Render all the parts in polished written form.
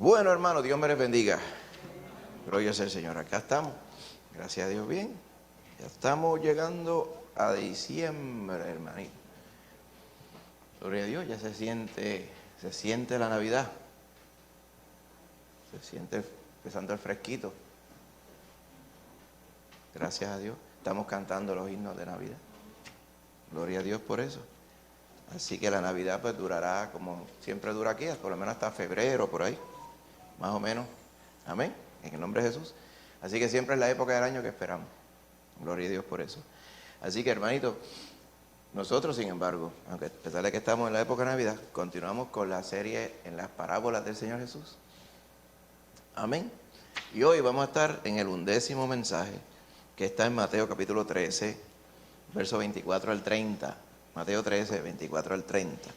Bueno, hermano, Dios me les bendiga. Gloria sea el Señor. Acá estamos. Gracias a Dios, bien. Ya estamos llegando a diciembre, hermanito. Gloria a Dios, ya se siente la Navidad. Se siente empezando el fresquito. Gracias a Dios. Estamos cantando los himnos de Navidad. Gloria a Dios por eso. Así que la Navidad pues durará como siempre dura aquí, por lo menos hasta febrero, por ahí. Más o menos. Amén. En el nombre de Jesús. Así que siempre es la época del año que esperamos. Gloria a Dios por eso. Así que, hermanito, nosotros, sin embargo, aunque a pesar de que estamos en la época de Navidad, continuamos con la serie en las parábolas del Señor Jesús. Amén. Y hoy vamos a estar en el 11º mensaje, que está en Mateo capítulo 13, verso 24 al 30. Mateo 13, 24 al 30.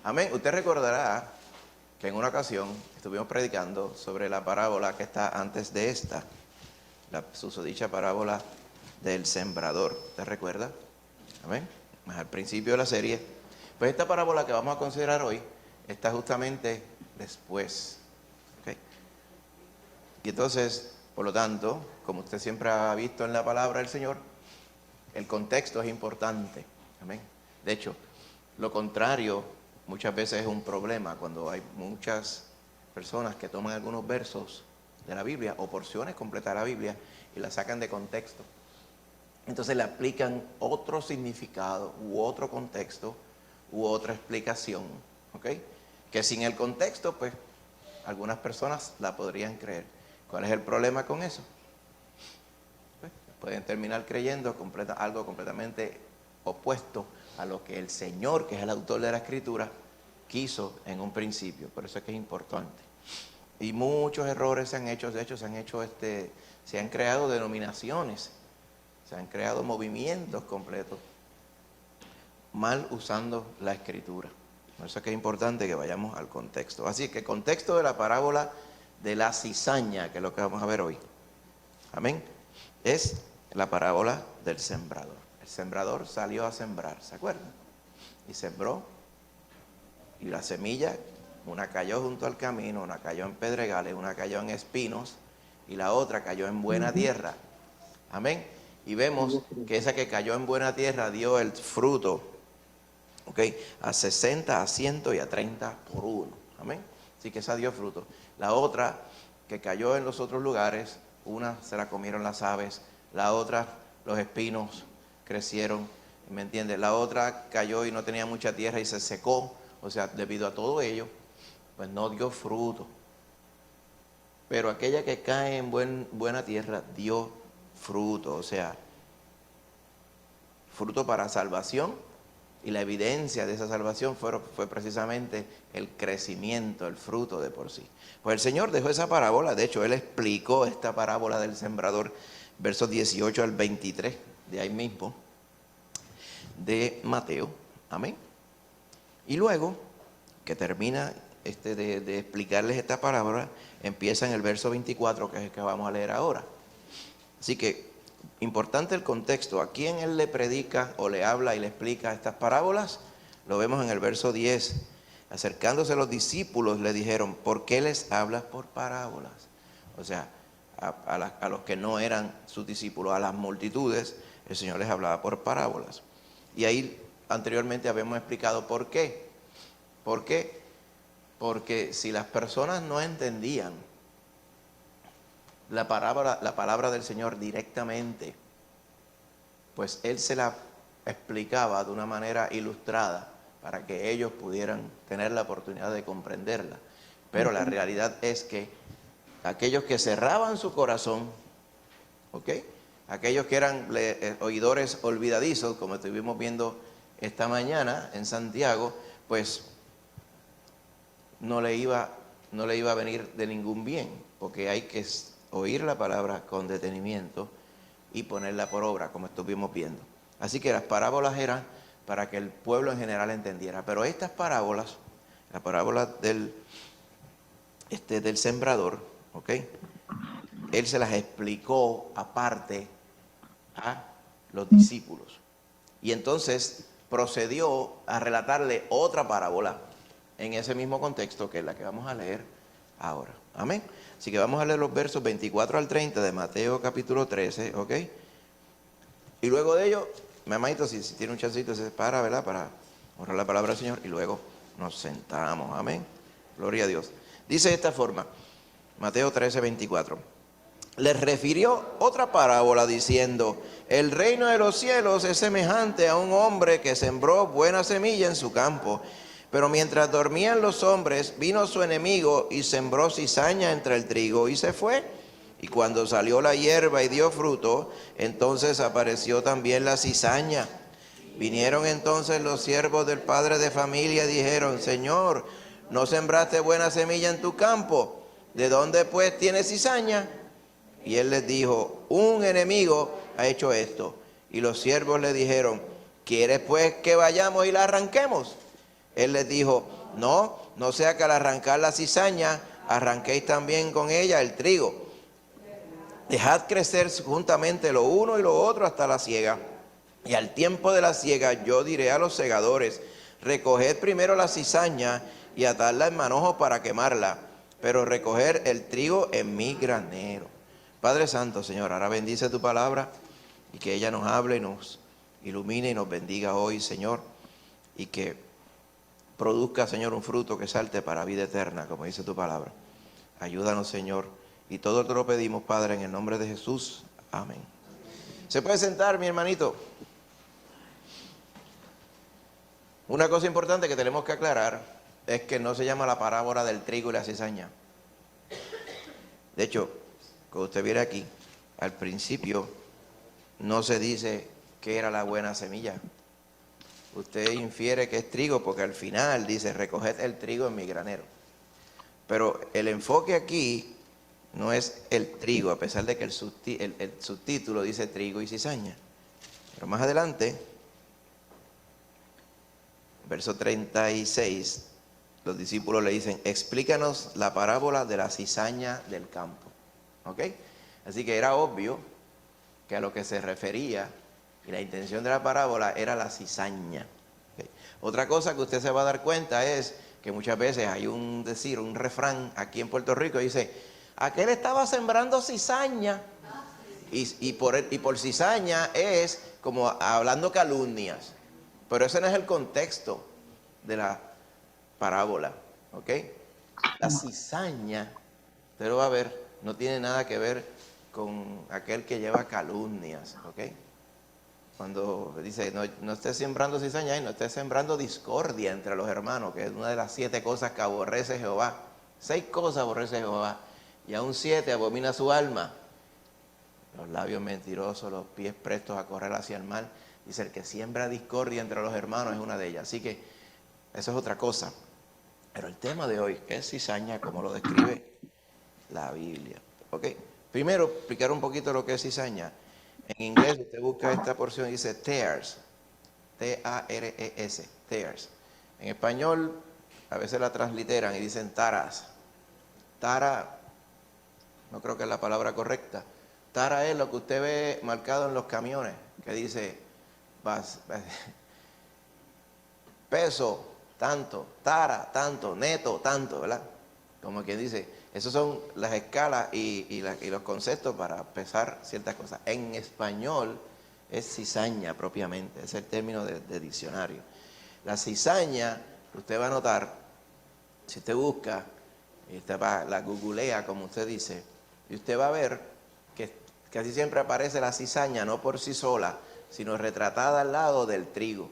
Amén. Usted recordará que en una ocasión estuvimos predicando sobre la parábola que está antes de esta, la susodicha parábola del sembrador. ¿Usted recuerda? Amén. Más al principio de la serie. Pues esta parábola que vamos a considerar hoy está justamente después. ¿Okay? Y entonces, por lo tanto, como usted siempre ha visto en la palabra del Señor, el contexto es importante. Amén. De hecho, lo contrario muchas veces es un problema cuando hay muchas personas que toman algunos versos de la Biblia o porciones completas de la Biblia y la sacan de contexto. Entonces le aplican otro significado u otro contexto u otra explicación, ¿ok? Que sin el contexto, pues, algunas personas la podrían creer. ¿Cuál es el problema con eso? Pues, pueden terminar creyendo algo completamente opuesto a lo que el Señor, que es el autor de la Escritura, quiso en un principio. Por eso es que es importante. Y muchos errores se han hecho, de hecho se han creado denominaciones, se han creado movimientos completos, mal usando la Escritura. Por eso es que es importante que vayamos al contexto. Así que el contexto de la parábola de la cizaña, que es lo que vamos a ver hoy, amén, es la parábola del sembrador. El sembrador salió a sembrar, ¿se acuerdan? Y sembró, y la semilla, una cayó junto al camino, una cayó en pedregales, una cayó en espinos, y la otra cayó en buena tierra. Amén. Y vemos que esa que cayó en buena tierra dio el fruto, ¿ok? A 60, a 100 y a 30 por uno. Amén. Así que esa dio fruto. La otra que cayó en los otros lugares, una se la comieron las aves, la otra los espinos crecieron, ¿me entiendes? La otra cayó y no tenía mucha tierra y se secó, o sea, debido a todo ello, pues no dio fruto. Pero aquella que cae en buena tierra dio fruto, o sea, fruto para salvación, y la evidencia de esa salvación fue precisamente el crecimiento, el fruto de por sí. Pues el Señor dejó esa parábola, de hecho Él explicó esta parábola del sembrador, versos 18 al 23, de ahí mismo, de Mateo, amén. Y luego, que termina de explicarles esta parábola, empieza en el verso 24, que es el que vamos a leer ahora. Así que, importante el contexto. ¿A quién Él le predica o le habla y le explica estas parábolas? Lo vemos en el verso 10. Acercándose los discípulos le dijeron, ¿por qué les hablas por parábolas? O sea, a los que no eran sus discípulos, a las multitudes, el Señor les hablaba por parábolas. Y ahí anteriormente habíamos explicado por qué. ¿Por qué? Porque si las personas no entendían la palabra del Señor directamente, pues Él se la explicaba de una manera ilustrada para que ellos pudieran tener la oportunidad de comprenderla. Pero la realidad es que aquellos que cerraban su corazón, ¿ok? Aquellos que eran oidores olvidadizos, como estuvimos viendo esta mañana en Santiago, pues no le iba a venir de ningún bien, porque hay que oír la palabra con detenimiento y ponerla por obra, como estuvimos viendo. Así que las parábolas eran para que el pueblo en general entendiera. Pero estas parábolas, la parábola del sembrador, ¿ok? Él se las explicó aparte a los discípulos. Y entonces procedió a relatarle otra parábola en ese mismo contexto, que es la que vamos a leer ahora. Amén. Así que vamos a leer los versos 24 al 30 de Mateo capítulo 13, ¿ok? Y luego de ello, mi hermanito, si tiene un chancito, se para, ¿verdad? Para honrar la palabra del Señor y luego nos sentamos. Amén. Gloria a Dios. Dice de esta forma, Mateo 13, 24. Les refirió otra parábola diciendo, el reino de los cielos es semejante a un hombre que sembró buena semilla en su campo. Pero mientras dormían los hombres, vino su enemigo y sembró cizaña entre el trigo y se fue. Y cuando salió la hierba y dio fruto, entonces apareció también la cizaña. Vinieron entonces los siervos del padre de familia y dijeron, Señor, ¿no sembraste buena semilla en tu campo? ¿De dónde pues tienes cizaña? Y él les dijo, un enemigo ha hecho esto. Y los siervos le dijeron, ¿quieres pues que vayamos y la arranquemos? Él les dijo, no sea que al arrancar la cizaña, arranquéis también con ella el trigo. Dejad crecer juntamente lo uno y lo otro hasta la siega. Y al tiempo de la siega yo diré a los segadores, recoged primero la cizaña y atadla en manojos para quemarla, pero recoger el trigo en mi granero. Padre Santo, Señor, ahora bendice tu palabra y que ella nos hable y nos ilumine y nos bendiga hoy, Señor, y que produzca, Señor, un fruto que salte para vida eterna, como dice tu palabra. Ayúdanos, Señor, y todo te lo pedimos, Padre, en el nombre de Jesús. Amén. ¿Se puede sentar, mi hermanito? Una cosa importante que tenemos que aclarar es que no se llama la parábola del trigo y la cizaña. De hecho, cuando usted viene aquí, al principio no se dice que era la buena semilla. Usted infiere que es trigo porque al final dice, recoged el trigo en mi granero. Pero el enfoque aquí no es el trigo, a pesar de que el subtítulo dice trigo y cizaña. Pero más adelante, verso 36, los discípulos le dicen, explícanos la parábola de la cizaña del campo. ¿Ok? Así que era obvio que a lo que se refería y la intención de la parábola era la cizaña. ¿Okay? Otra cosa que usted se va a dar cuenta es que muchas veces hay un refrán aquí en Puerto Rico, dice, aquel estaba sembrando cizaña. Y por cizaña es como hablando calumnias. Pero ese no es el contexto de la parábola. ¿Ok? La cizaña, usted lo va a ver, no tiene nada que ver con aquel que lleva calumnias. ¿Ok? Cuando dice, no estés sembrando cizaña y no estés sembrando discordia entre los hermanos, que es una de las 7 cosas que aborrece Jehová. 6 cosas aborrece Jehová, y aún 7 abomina su alma. Los labios mentirosos, los pies prestos a correr hacia el mal. Dice, el que siembra discordia entre los hermanos es una de ellas. Así que eso es otra cosa. Pero el tema de hoy es cizaña, como lo describe la Biblia. ¿Ok? Primero, explicar un poquito lo que es cizaña. En inglés usted busca esta porción y dice tares, T-A-R-E-S, tares. En español a veces la transliteran y dicen taras. Tara, no creo que es la palabra correcta. Tara es lo que usted ve marcado en los camiones, que dice peso, tanto, tara, tanto, neto, tanto, ¿verdad? Como quien dice, esas son las escalas y los conceptos para pesar ciertas cosas. En español es cizaña propiamente, es el término de diccionario. La cizaña, usted va a notar, si usted busca, y usted la googlea como usted dice, y usted va a ver que casi siempre aparece la cizaña, no por sí sola, sino retratada al lado del trigo.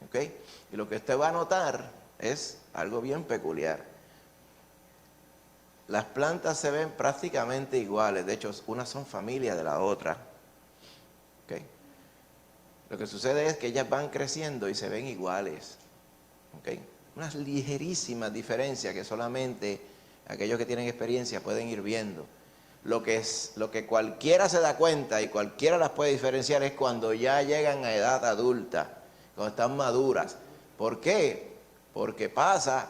¿Ok? Y lo que usted va a notar es algo bien peculiar. Las plantas se ven prácticamente iguales, de hecho, unas son familia de la otra. ¿Okay? Lo que sucede es que ellas van creciendo y se ven iguales. ¿Okay? Unas ligerísimas diferencias que solamente aquellos que tienen experiencia pueden ir viendo. Lo que cualquiera se da cuenta y cualquiera las puede diferenciar es cuando ya llegan a edad adulta, cuando están maduras. ¿Por qué? Porque pasa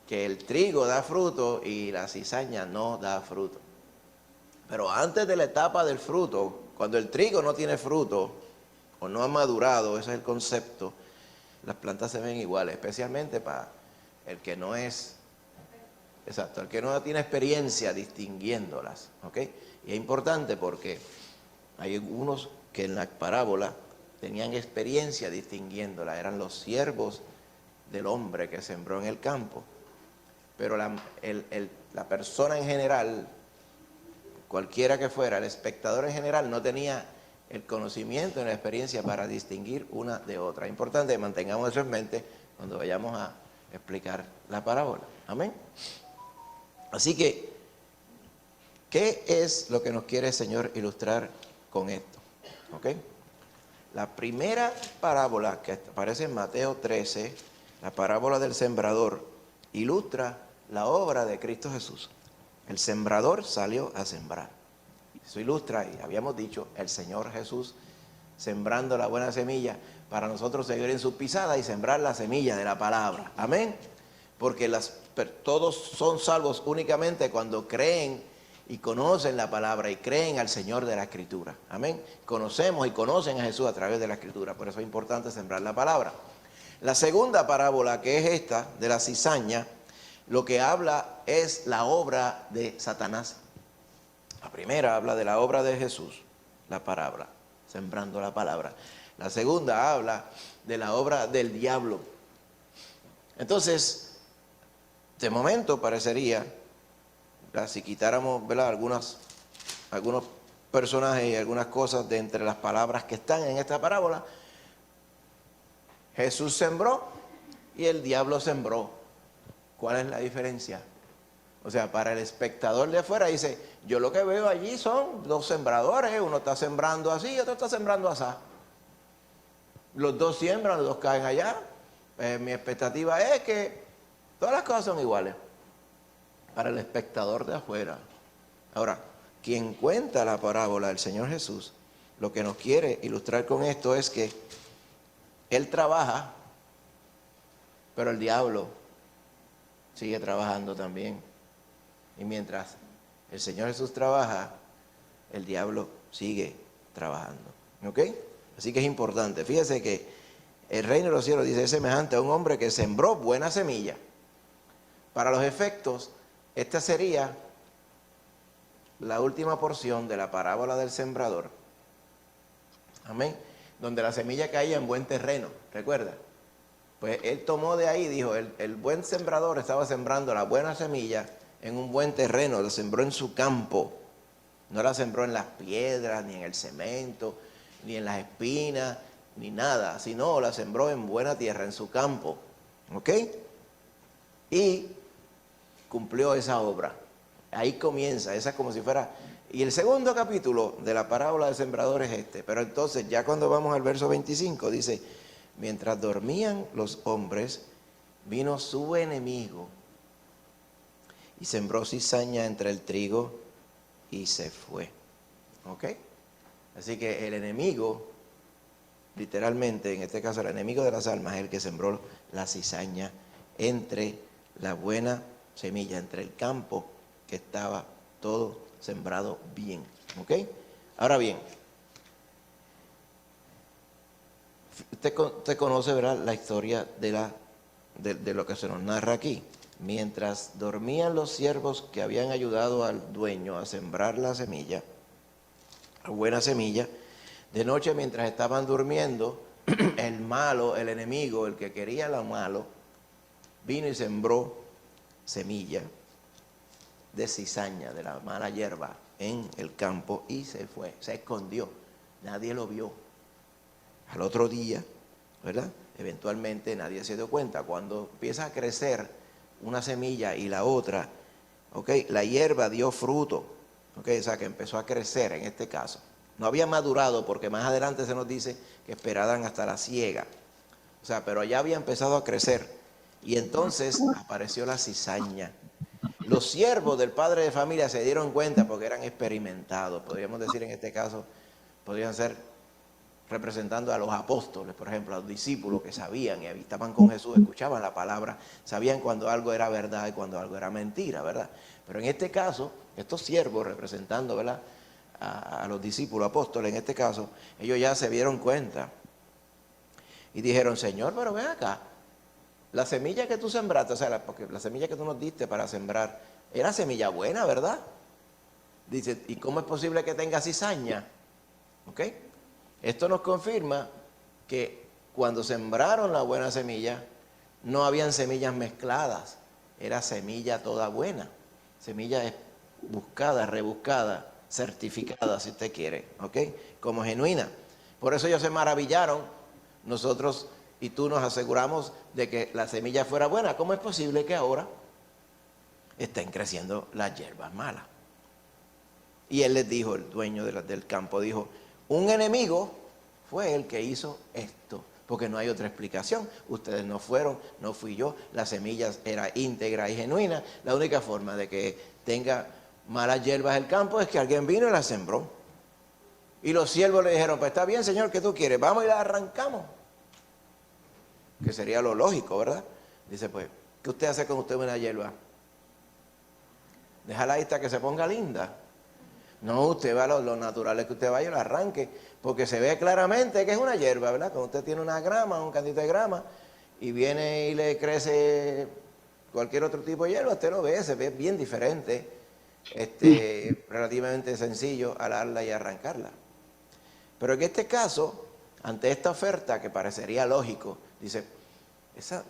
que el trigo da fruto y la cizaña no da fruto. Pero antes de la etapa del fruto, cuando el trigo no tiene fruto o no ha madurado, ese es el concepto, las plantas se ven iguales, especialmente para el que no es Exacto, el que no tiene experiencia distinguiéndolas, ¿ok? Y es importante porque hay algunos que en la parábola tenían experiencia distinguiéndolas, eran los siervos del hombre que sembró en el campo. Pero la persona en general, cualquiera que fuera, el espectador en general no tenía el conocimiento y la experiencia para distinguir una de otra. Es importante que mantengamos eso en mente cuando vayamos a explicar la parábola. Amén. Así que, ¿qué es lo que nos quiere el Señor ilustrar con esto? ¿Ok? La primera parábola que aparece en Mateo 13, la parábola del sembrador, ilustra la obra de Cristo Jesús. El sembrador salió a sembrar. Eso ilustra, y habíamos dicho, el Señor Jesús sembrando la buena semilla para nosotros seguir en su pisada y sembrar la semilla de la palabra. Amén. Porque todos son salvos únicamente cuando creen y conocen la palabra y creen al Señor de la Escritura. Amén. Conocemos y conocen a Jesús a través de la Escritura. Por eso es importante sembrar la palabra. La segunda parábola, que es esta, de la cizaña, lo que habla es la obra de Satanás. La primera habla de la obra de Jesús, la parábola, sembrando la palabra. La segunda habla de la obra del diablo. Entonces, de momento parecería, si quitáramos, ¿verdad?, algunos personajes y algunas cosas de entre las palabras que están en esta parábola, Jesús sembró y el diablo sembró. ¿Cuál es la diferencia? O sea, para el espectador de afuera dice, yo lo que veo allí son dos sembradores, uno está sembrando así y otro está sembrando así. Los dos siembran, los dos caen allá. Mi expectativa es que todas las cosas son iguales para el espectador de afuera. Ahora, quien cuenta la parábola del Señor Jesús, lo que nos quiere ilustrar con esto es que Él trabaja, pero el diablo sigue trabajando también. Y mientras el Señor Jesús trabaja, el diablo sigue trabajando. ¿Ok? Así que es importante. Fíjese que el reino de los cielos, dice, es semejante a un hombre que sembró buena semilla. Para los efectos, esta sería la última porción de la parábola del sembrador. Amén. Donde la semilla caía en buen terreno. ¿Recuerda? Pues él tomó de ahí, dijo, el buen sembrador estaba sembrando la buena semilla en un buen terreno, la sembró en su campo. No la sembró en las piedras, ni en el cemento, ni en las espinas, ni nada, sino la sembró en buena tierra, en su campo. ¿Ok? Y cumplió esa obra. Ahí comienza, esa es como si fuera... Y el segundo capítulo de la parábola del sembrador es este. Pero entonces, ya cuando vamos al verso 25, dice, mientras dormían los hombres, vino su enemigo y sembró cizaña entre el trigo y se fue. ¿Ok? Así que el enemigo, literalmente, en este caso el enemigo de las almas, es el que sembró la cizaña entre la buena semilla, entre el campo que estaba todo sembrado bien. ¿Ok? Ahora bien, usted conoce, ¿verdad?, la historia de lo que se nos narra aquí. Mientras dormían los siervos que habían ayudado al dueño a sembrar la semilla, la buena semilla, de noche mientras estaban durmiendo, el malo, el enemigo, el que quería lo malo, vino y sembró semilla de cizaña, de la mala hierba, en el campo y se fue, se escondió, nadie lo vio. Al otro día, ¿verdad?, eventualmente nadie se dio cuenta. Cuando empieza a crecer una semilla y la otra, ¿ok?, la hierba dio fruto, ¿ok?, o sea que empezó a crecer en este caso. No había madurado porque más adelante se nos dice que esperaran hasta la siega. O sea, pero ya había empezado a crecer. Y entonces apareció la cizaña. Los siervos del padre de familia se dieron cuenta porque eran experimentados. Podríamos decir en este caso, podrían ser representando a los apóstoles, por ejemplo, a los discípulos que sabían y estaban con Jesús, escuchaban la palabra, sabían cuando algo era verdad y cuando algo era mentira, ¿verdad? Pero en este caso, estos siervos representando, ¿verdad?, a los discípulos, apóstoles en este caso, ellos ya se dieron cuenta y dijeron, Señor, pero ven acá, la semilla que tú sembraste, o sea, porque la semilla que tú nos diste para sembrar, era semilla buena, ¿verdad? Dice, ¿y cómo es posible que tenga cizaña? ¿Ok? Esto nos confirma que cuando sembraron la buena semilla, no habían semillas mezcladas, era semilla toda buena, semilla buscada, rebuscada, certificada, si usted quiere, ¿ok? Como genuina. Por eso ellos se maravillaron, nosotros y tú nos aseguramos de que la semilla fuera buena. ¿Cómo es posible que ahora estén creciendo las hierbas malas? Y él les dijo, el dueño del campo, dijo, un enemigo fue el que hizo esto, porque no hay otra explicación. Ustedes no fueron, no fui yo, la semilla era íntegra y genuina. La única forma de que tenga malas hierbas el campo es que alguien vino y las sembró. Y los siervos le dijeron, pues está bien, señor, ¿qué tú quieres? Vamos y la arrancamos. Que sería lo lógico, ¿verdad? Dice, pues, ¿qué usted hace con usted una hierba? Déjala ahí hasta que se ponga linda. No, usted va, lo natural es que usted vaya y lo arranque, porque se ve claramente que es una hierba, ¿verdad? Cuando usted tiene una grama, un cantito de grama, y viene y le crece cualquier otro tipo de hierba, usted lo ve, se ve bien diferente, relativamente sencillo alarla y arrancarla. Pero en este caso, ante esta oferta que parecería lógico, dice, esa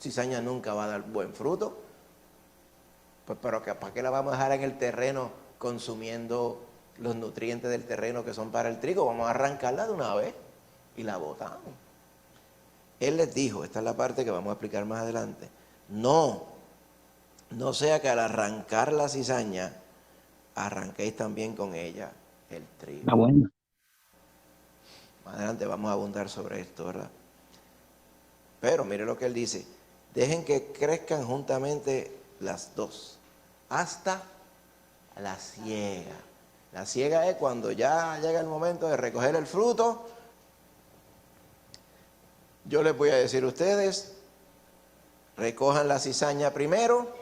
cizaña nunca va a dar buen fruto, pues pero ¿para qué la vamos a dejar en el terreno consumiendo los nutrientes del terreno que son para el trigo? Vamos a arrancarla de una vez y la botamos. Él les dijo, esta es la parte que vamos a explicar más adelante, no sea que al arrancar la cizaña, arranquéis también con ella el trigo. Ah, bueno. Más adelante vamos a abundar sobre esto, ¿verdad? Pero mire lo que él dice, dejen que crezcan juntamente las dos, hasta la siega. La siega es cuando ya llega el momento de recoger el fruto. Yo les voy a decir a ustedes, recojan la cizaña primero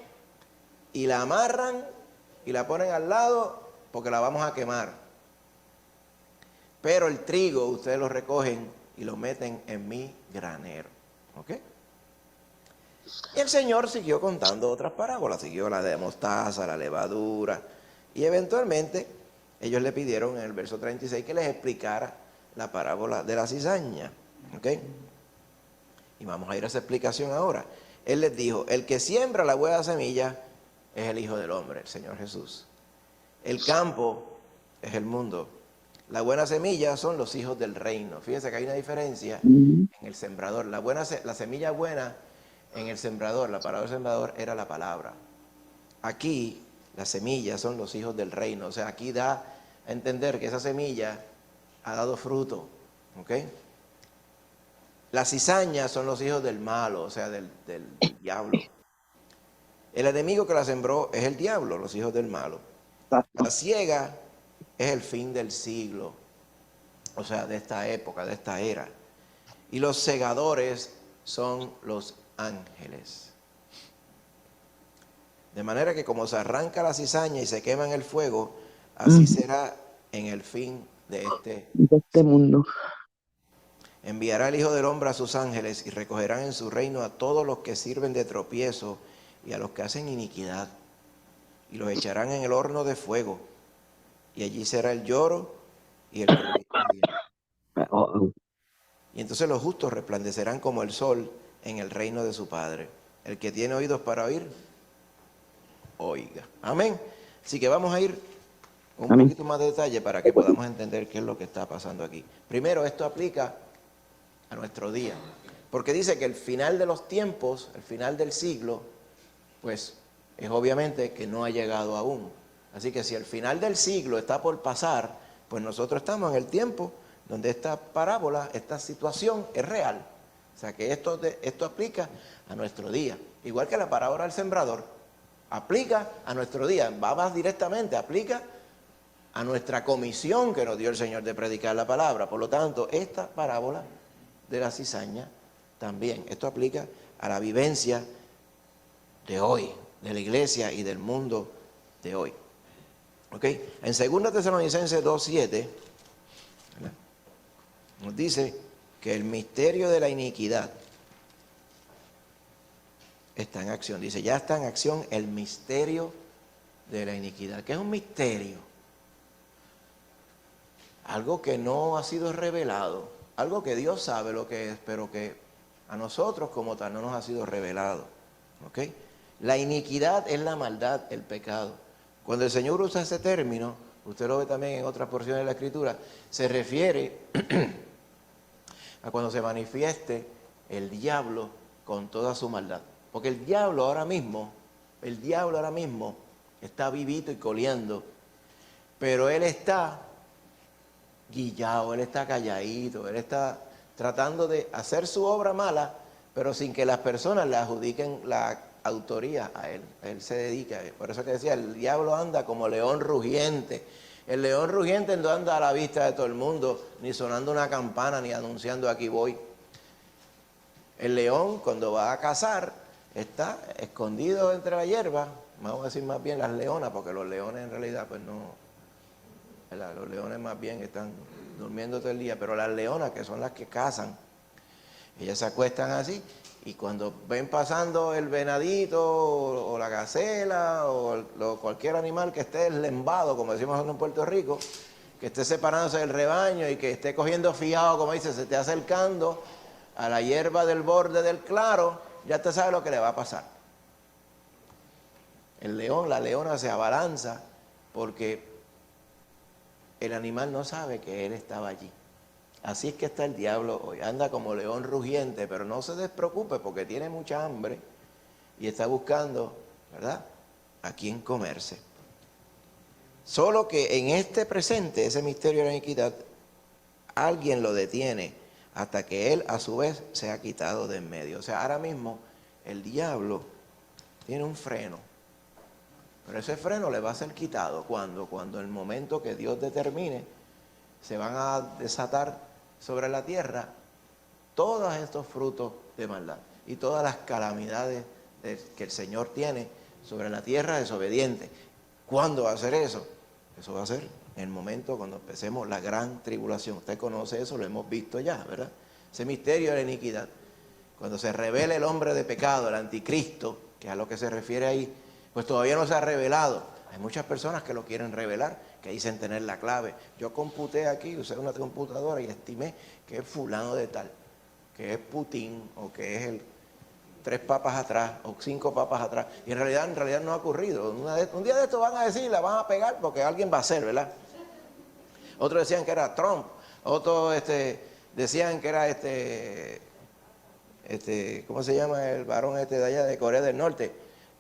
y la amarran y la ponen al lado porque la vamos a quemar. Pero el trigo ustedes lo recogen y lo meten en mi granero. ¿Ok? Y el Señor siguió contando otras parábolas, siguió la de mostaza, la levadura, y eventualmente ellos le pidieron en el verso 36 que les explicara la parábola de la cizaña. ¿Ok? Y vamos a ir a esa explicación ahora. Él les dijo, el que siembra la buena semilla es el Hijo del Hombre, el Señor Jesús. El campo es el mundo. La buena semilla son los hijos del reino. Fíjense que hay una diferencia en el sembrador. La semilla buena en el sembrador, la palabra del sembrador era la palabra. Aquí las semillas son los hijos del reino. O sea, aquí da a entender que esa semilla ha dado fruto. ¿Ok? Las cizañas son los hijos del malo, o sea, del diablo. El enemigo que la sembró es el diablo, los hijos del malo. Exacto. La siega es el fin del siglo, o sea, de esta época, de esta era. Y los segadores son los ángeles. De manera que como se arranca la cizaña y se quema en el fuego, así será en el fin de este De este mundo. Enviará el Hijo del Hombre a sus ángeles y recogerán en su reino a todos los que sirven de tropiezo y a los que hacen iniquidad, y los echarán en el horno de fuego, y allí será el lloro y el crujir de dientes. Y entonces los justos resplandecerán como el sol en el reino de su Padre. El que tiene oídos para oír, oiga. Amén. Así que vamos a ir con un Amén. poquito más de detalle para que podamos entender qué es lo que está pasando aquí. Primero, esto aplica a nuestro día, porque dice que el final de los tiempos, el final del siglo, pues es obviamente que no ha llegado aún. Así que si el final del siglo está por pasar, pues nosotros estamos en el tiempo donde esta parábola, esta situación es real. O sea que esto aplica a nuestro día, igual que la parábola del sembrador, aplica a nuestro día, va más directamente, aplica a nuestra comisión que nos dio el Señor de predicar la palabra. Por lo tanto, esta parábola de la cizaña también, esto aplica a la vivencia de hoy, de la iglesia y del mundo de hoy. ¿Ok? En 2 Tesalonicenses 2:7 nos dice que el misterio de la iniquidad está en acción. Dice, ya está en acción el misterio de la iniquidad. ¿Qué es un misterio? Algo que no ha sido revelado, algo que Dios sabe lo que es, pero que a nosotros como tal no nos ha sido revelado. ¿Ok? La iniquidad es la maldad, el pecado. Cuando el Señor usa ese término, usted lo ve también en otras porciones de la Escritura, se refiere a cuando se manifieste el diablo con toda su maldad. Porque el diablo ahora mismo está vivito y coleando, pero él está guillado, él está calladito, él está tratando de hacer su obra mala, pero sin que las personas le adjudiquen la autoría a él. Él se dedica, por eso que decía, el diablo anda como león rugiente. El león rugiente no anda a la vista de todo el mundo, ni sonando una campana, ni anunciando aquí voy. El león, cuando va a cazar, está escondido entre la hierba, vamos a decir más bien las leonas, porque los leones en realidad pues no, ¿verdad? Los leones más bien están durmiendo todo el día, pero las leonas, que son las que cazan, ellas se acuestan así, y cuando ven pasando el venadito, o la gacela, o cualquier animal que esté eslembado, como decimos en Puerto Rico, que esté separándose del rebaño y que esté cogiendo fiado, como dice, se esté acercando a la hierba del borde del claro, ya usted sabe lo que le va a pasar. El león, la leona se abalanza porque el animal no sabe que él estaba allí. Así es que está el diablo hoy. Anda como león rugiente, pero no se despreocupe porque tiene mucha hambre y está buscando, ¿verdad?, a quién comerse. Solo que en este presente, ese misterio de la iniquidad, alguien lo detiene hasta que él a su vez se ha quitado de en medio. O sea, ahora mismo el diablo tiene un freno, pero ese freno le va a ser quitado cuando en el momento que Dios determine se van a desatar sobre la tierra todos estos frutos de maldad y todas las calamidades que el Señor tiene sobre la tierra desobediente. ¿Cuándo va a hacer eso? Eso va a ser en el momento cuando empecemos la gran tribulación. Usted conoce eso, lo hemos visto ya, ¿verdad? Ese misterio de la iniquidad. Cuando se revele el hombre de pecado, el anticristo, que es a lo que se refiere ahí, pues todavía no se ha revelado. Hay muchas personas que lo quieren revelar, que dicen tener la clave. Yo computé aquí, usé una computadora y estimé que es fulano de tal, que es Putin, o que es el 3 papas atrás, o 5 papas atrás. Y en realidad no ha ocurrido. Un día de estos van a decir, la van a pegar porque alguien va a hacer, ¿verdad? Otros decían que era Trump, otros decían que era ¿cómo se llama el varón de allá de Corea del Norte?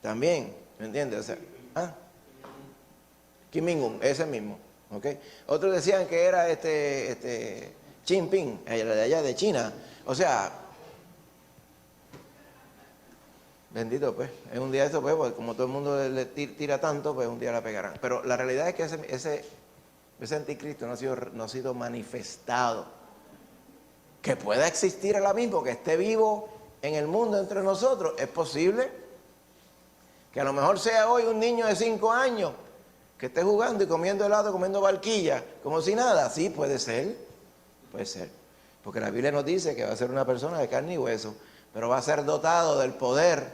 También, ¿me entiendes? O sea, Kim Jong-un, ese mismo, ¿ok? Otros decían que era Xi Jinping, de allá de China. O sea, bendito, pues, es un día de esto, pues, porque como todo el mundo le tira tanto, pues un día la pegarán. Pero la realidad es que ese anticristo no ha sido manifestado. Que pueda existir ahora mismo, que esté vivo en el mundo entre nosotros, es posible. Que a lo mejor sea hoy un niño de 5 años que esté jugando y comiendo helado, comiendo barquilla, como si nada. Sí, puede ser, porque la Biblia nos dice que va a ser una persona de carne y hueso, pero va a ser dotado del poder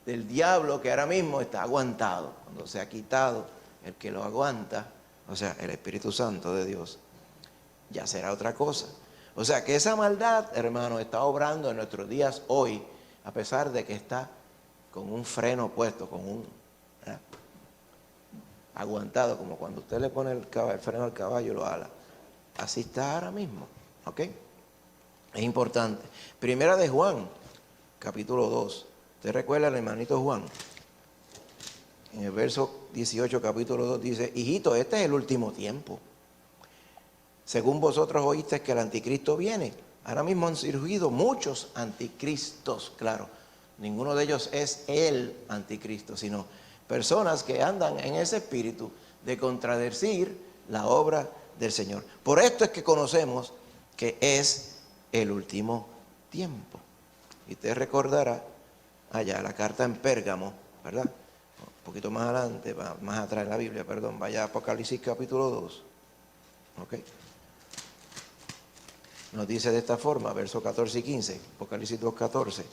del diablo que ahora mismo está aguantado. Cuando se ha quitado el que lo aguanta, o sea, el Espíritu Santo de Dios, ya será otra cosa. O sea, que esa maldad, hermano, está obrando en nuestros días hoy, a pesar de que está con un freno puesto, aguantado, como cuando usted le pone el freno al caballo, lo ala. Así está ahora mismo, ¿ok? Es importante. Primera de Juan, capítulo 2. ¿Usted recuerda al hermanito Juan? En el verso 18, capítulo 2, dice, hijito, este es el último tiempo. Según vosotros oísteis que el anticristo viene. Ahora mismo han surgido muchos anticristos, claro. Ninguno de ellos es el anticristo, sino personas que andan en ese espíritu de contradecir la obra del Señor. Por esto es que conocemos que es el último tiempo. Y usted recordará allá la carta en Pérgamo, ¿verdad? Un poquito más adelante, más atrás en la Biblia, perdón, vaya a Apocalipsis capítulo 2. ¿Ok? Nos dice de esta forma, versos 14 y 15, Apocalipsis 2:14.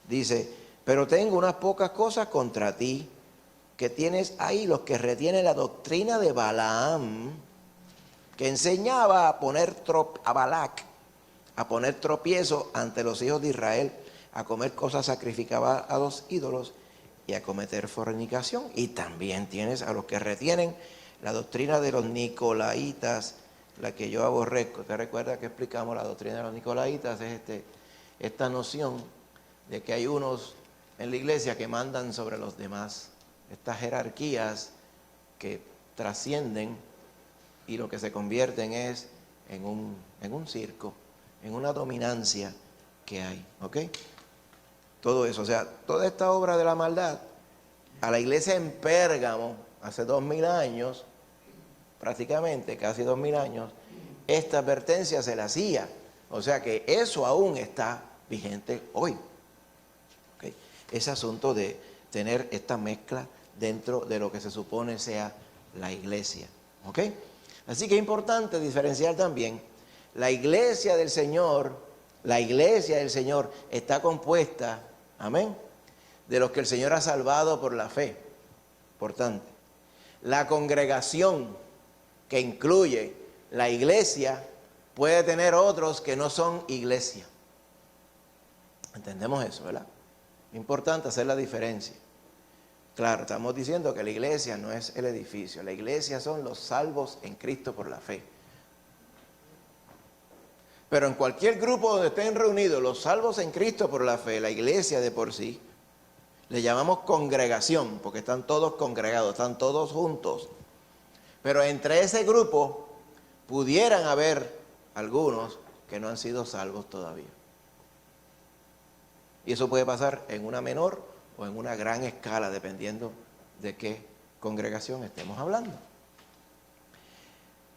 Dice, Pero tengo unas pocas cosas contra ti, que tienes ahí los que retienen la doctrina de Balaam, que enseñaba a Balac a poner tropiezo ante los hijos de Israel, a comer cosas sacrificadas a los ídolos y a cometer fornicación. Y también tienes a los que retienen la doctrina de los nicolaitas, la que yo aborrezco. ¿Te recuerdas que explicamos la doctrina de los nicolaitas? Es esta noción de que hay unos en la iglesia que mandan sobre los demás, estas jerarquías que trascienden y lo que se convierten es en un circo, en una dominancia que hay, ¿ok? Todo eso, o sea, toda esta obra de la maldad, a la iglesia en Pérgamo, hace 2000 años, prácticamente, casi 2000 años, esta advertencia se la hacía. O sea que eso aún está vigente hoy. ¿Okay? Ese asunto de tener esta mezcla dentro de lo que se supone sea la iglesia. ¿Ok? Así que es importante diferenciar también, la iglesia del Señor está compuesta, amén, de los que el Señor ha salvado por la fe. Importante. La congregación que incluye la iglesia puede tener otros que no son iglesia. ¿Entendemos eso, verdad? Importante hacer la diferencia. Claro, estamos diciendo que la iglesia no es el edificio. La iglesia son los salvos en Cristo por la fe. Pero en cualquier grupo donde estén reunidos los salvos en Cristo por la fe, la iglesia de por sí, le llamamos congregación, porque están todos congregados, están todos juntos. Pero entre ese grupo pudieran haber algunos que no han sido salvos todavía. Y eso puede pasar en una menor o en una gran escala, dependiendo de qué congregación estemos hablando.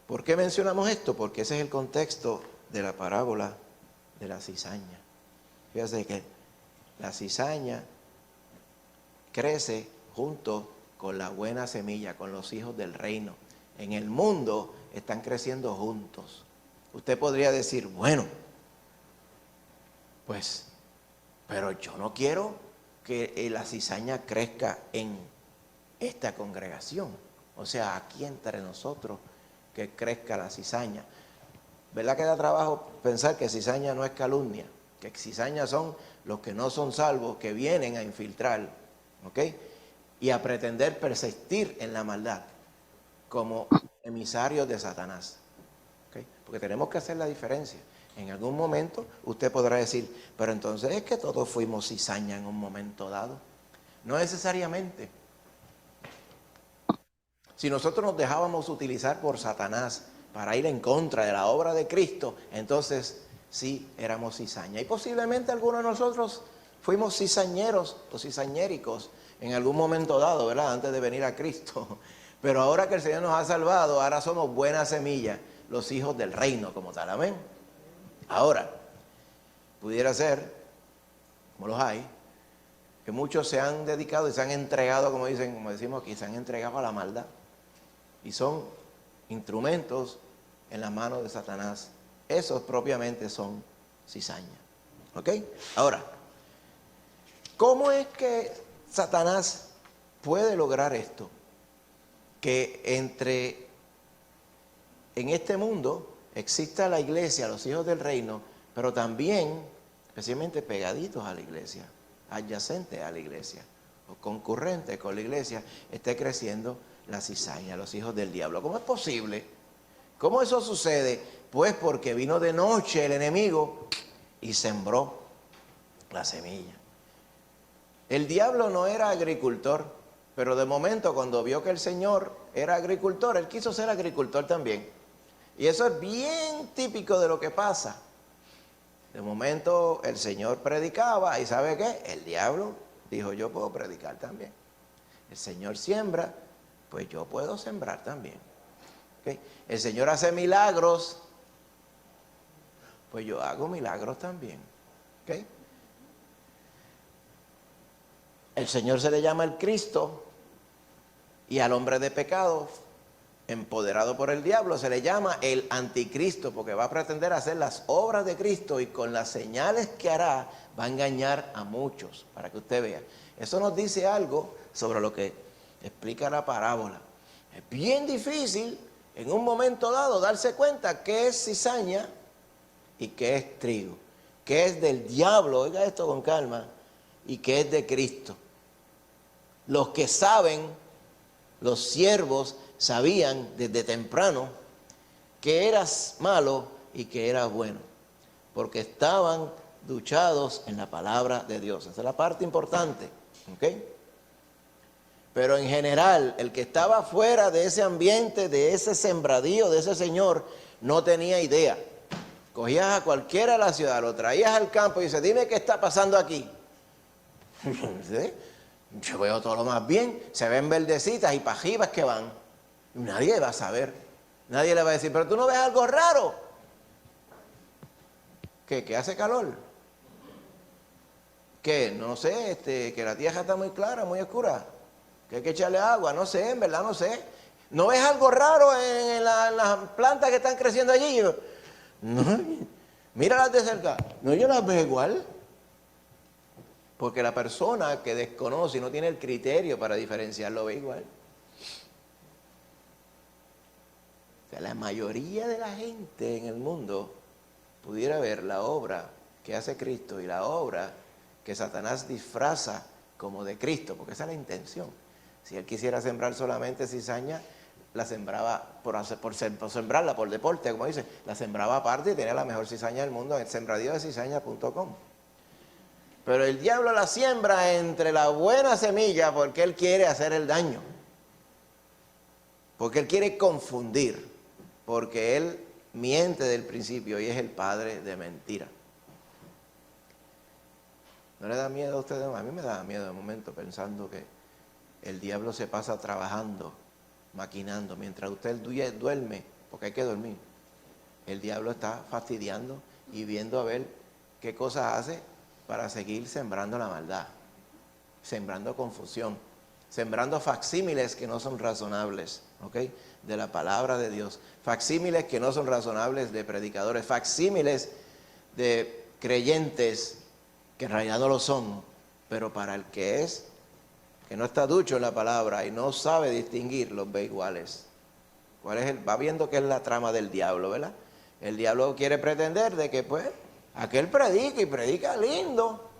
¿Por qué mencionamos esto? Porque ese es el contexto de la parábola de la cizaña. Fíjense que la cizaña crece junto con la buena semilla, con los hijos del reino. En el mundo están creciendo juntos. Usted podría decir, bueno, pues, pero yo no quiero que la cizaña crezca en esta congregación. O sea, aquí entre nosotros, que crezca la cizaña. ¿Verdad que da trabajo pensar que cizaña no es calumnia? Que cizaña son los que no son salvos, que vienen a infiltrar, ¿ok? Y a pretender persistir en la maldad como emisarios de Satanás. ¿Okay? Porque tenemos que hacer la diferencia. En algún momento usted podrá decir, pero entonces es que todos fuimos cizaña en un momento dado. No necesariamente. Si nosotros nos dejábamos utilizar por Satanás para ir en contra de la obra de Cristo, entonces sí éramos cizaña. Y posiblemente algunos de nosotros fuimos cizañeros o cizañéricos en algún momento dado, ¿verdad? Antes de venir a Cristo. Pero ahora que el Señor nos ha salvado, ahora somos buena semilla, los hijos del reino como tal, amén. Ahora, pudiera ser, como los hay, que muchos se han dedicado y se han entregado, como dicen, como decimos aquí, se han entregado a la maldad. Y son instrumentos en las manos de Satanás. Esos propiamente son cizaña. ¿Ok? Ahora, ¿cómo es que Satanás puede lograr esto? Que en este mundo exista la iglesia, los hijos del reino, pero también, especialmente pegaditos a la iglesia, adyacentes a la iglesia, o concurrentes con la iglesia, esté creciendo la cizaña, los hijos del diablo. ¿Cómo es posible? ¿Cómo eso sucede? Pues porque vino de noche el enemigo y sembró la semilla. El diablo no era agricultor, pero de momento cuando vio que el Señor era agricultor, él quiso ser agricultor también. Y eso es bien típico de lo que pasa. De momento el Señor predicaba y ¿sabe qué? El diablo dijo, yo puedo predicar también. El Señor siembra, pues yo puedo sembrar también. ¿Okay? El Señor hace milagros, pues yo hago milagros también. ¿Okay? El Señor se le llama el Cristo y al hombre de pecado empoderado por el diablo, se le llama el anticristo, porque va a pretender hacer las obras de Cristo y con las señales que hará va a engañar a muchos, para que usted vea. Eso nos dice algo sobre lo que explica la parábola. Es bien difícil en un momento dado darse cuenta qué es cizaña y qué es trigo, qué es del diablo, oiga esto con calma, y qué es de Cristo. Los que saben, los siervos sabían desde temprano que eras malo y que eras bueno, porque estaban duchados en la palabra de Dios. Esa es la parte importante, ¿ok? Pero en general, el que estaba fuera de ese ambiente, de ese sembradío, de ese señor, no tenía idea. Cogías a cualquiera de la ciudad, lo traías al campo y dices, dime qué está pasando aquí. ¿Sí? Yo veo todo lo más bien, se ven verdecitas y pajivas que van. Nadie va a saber, nadie le va a decir, pero tú no ves algo raro. ¿Qué? ¿Que hace calor? ¿Qué? No sé, que la tierra está muy clara, muy oscura. Que hay que echarle agua, no sé, en verdad no sé. ¿No ves algo raro en las plantas que están creciendo allí? No, míralas de cerca. No, yo las veo igual. Porque la persona que desconoce y no tiene el criterio para diferenciarlo ve igual. O sea, la mayoría de la gente en el mundo pudiera ver la obra que hace Cristo y la obra que Satanás disfraza como de Cristo, porque esa es la intención. Si él quisiera sembrar solamente cizaña, la sembraba por sembrarla, por deporte, como dice, la sembraba aparte y tenía la mejor cizaña del mundo en sembradíodecizaña.com. Pero el diablo la siembra entre la buena semilla porque él quiere hacer el daño. Porque él quiere confundir. Porque él miente del principio y es el padre de mentira. ¿No le da miedo a ustedes? A mí me da miedo de momento pensando que el diablo se pasa trabajando, maquinando. Mientras usted duerme, porque hay que dormir, el diablo está fastidiando y viendo a ver qué cosas hace para seguir sembrando la maldad, sembrando confusión, sembrando facsímiles que no son razonables, ¿ok? De la palabra de Dios, facsímiles que no son razonables de predicadores, facsímiles de creyentes que en realidad no lo son, pero para el que no está ducho en la palabra y no sabe distinguir, los ve iguales. Va viendo que es la trama del diablo, ¿verdad? El diablo quiere pretender de que pues aquel predica y predica lindo.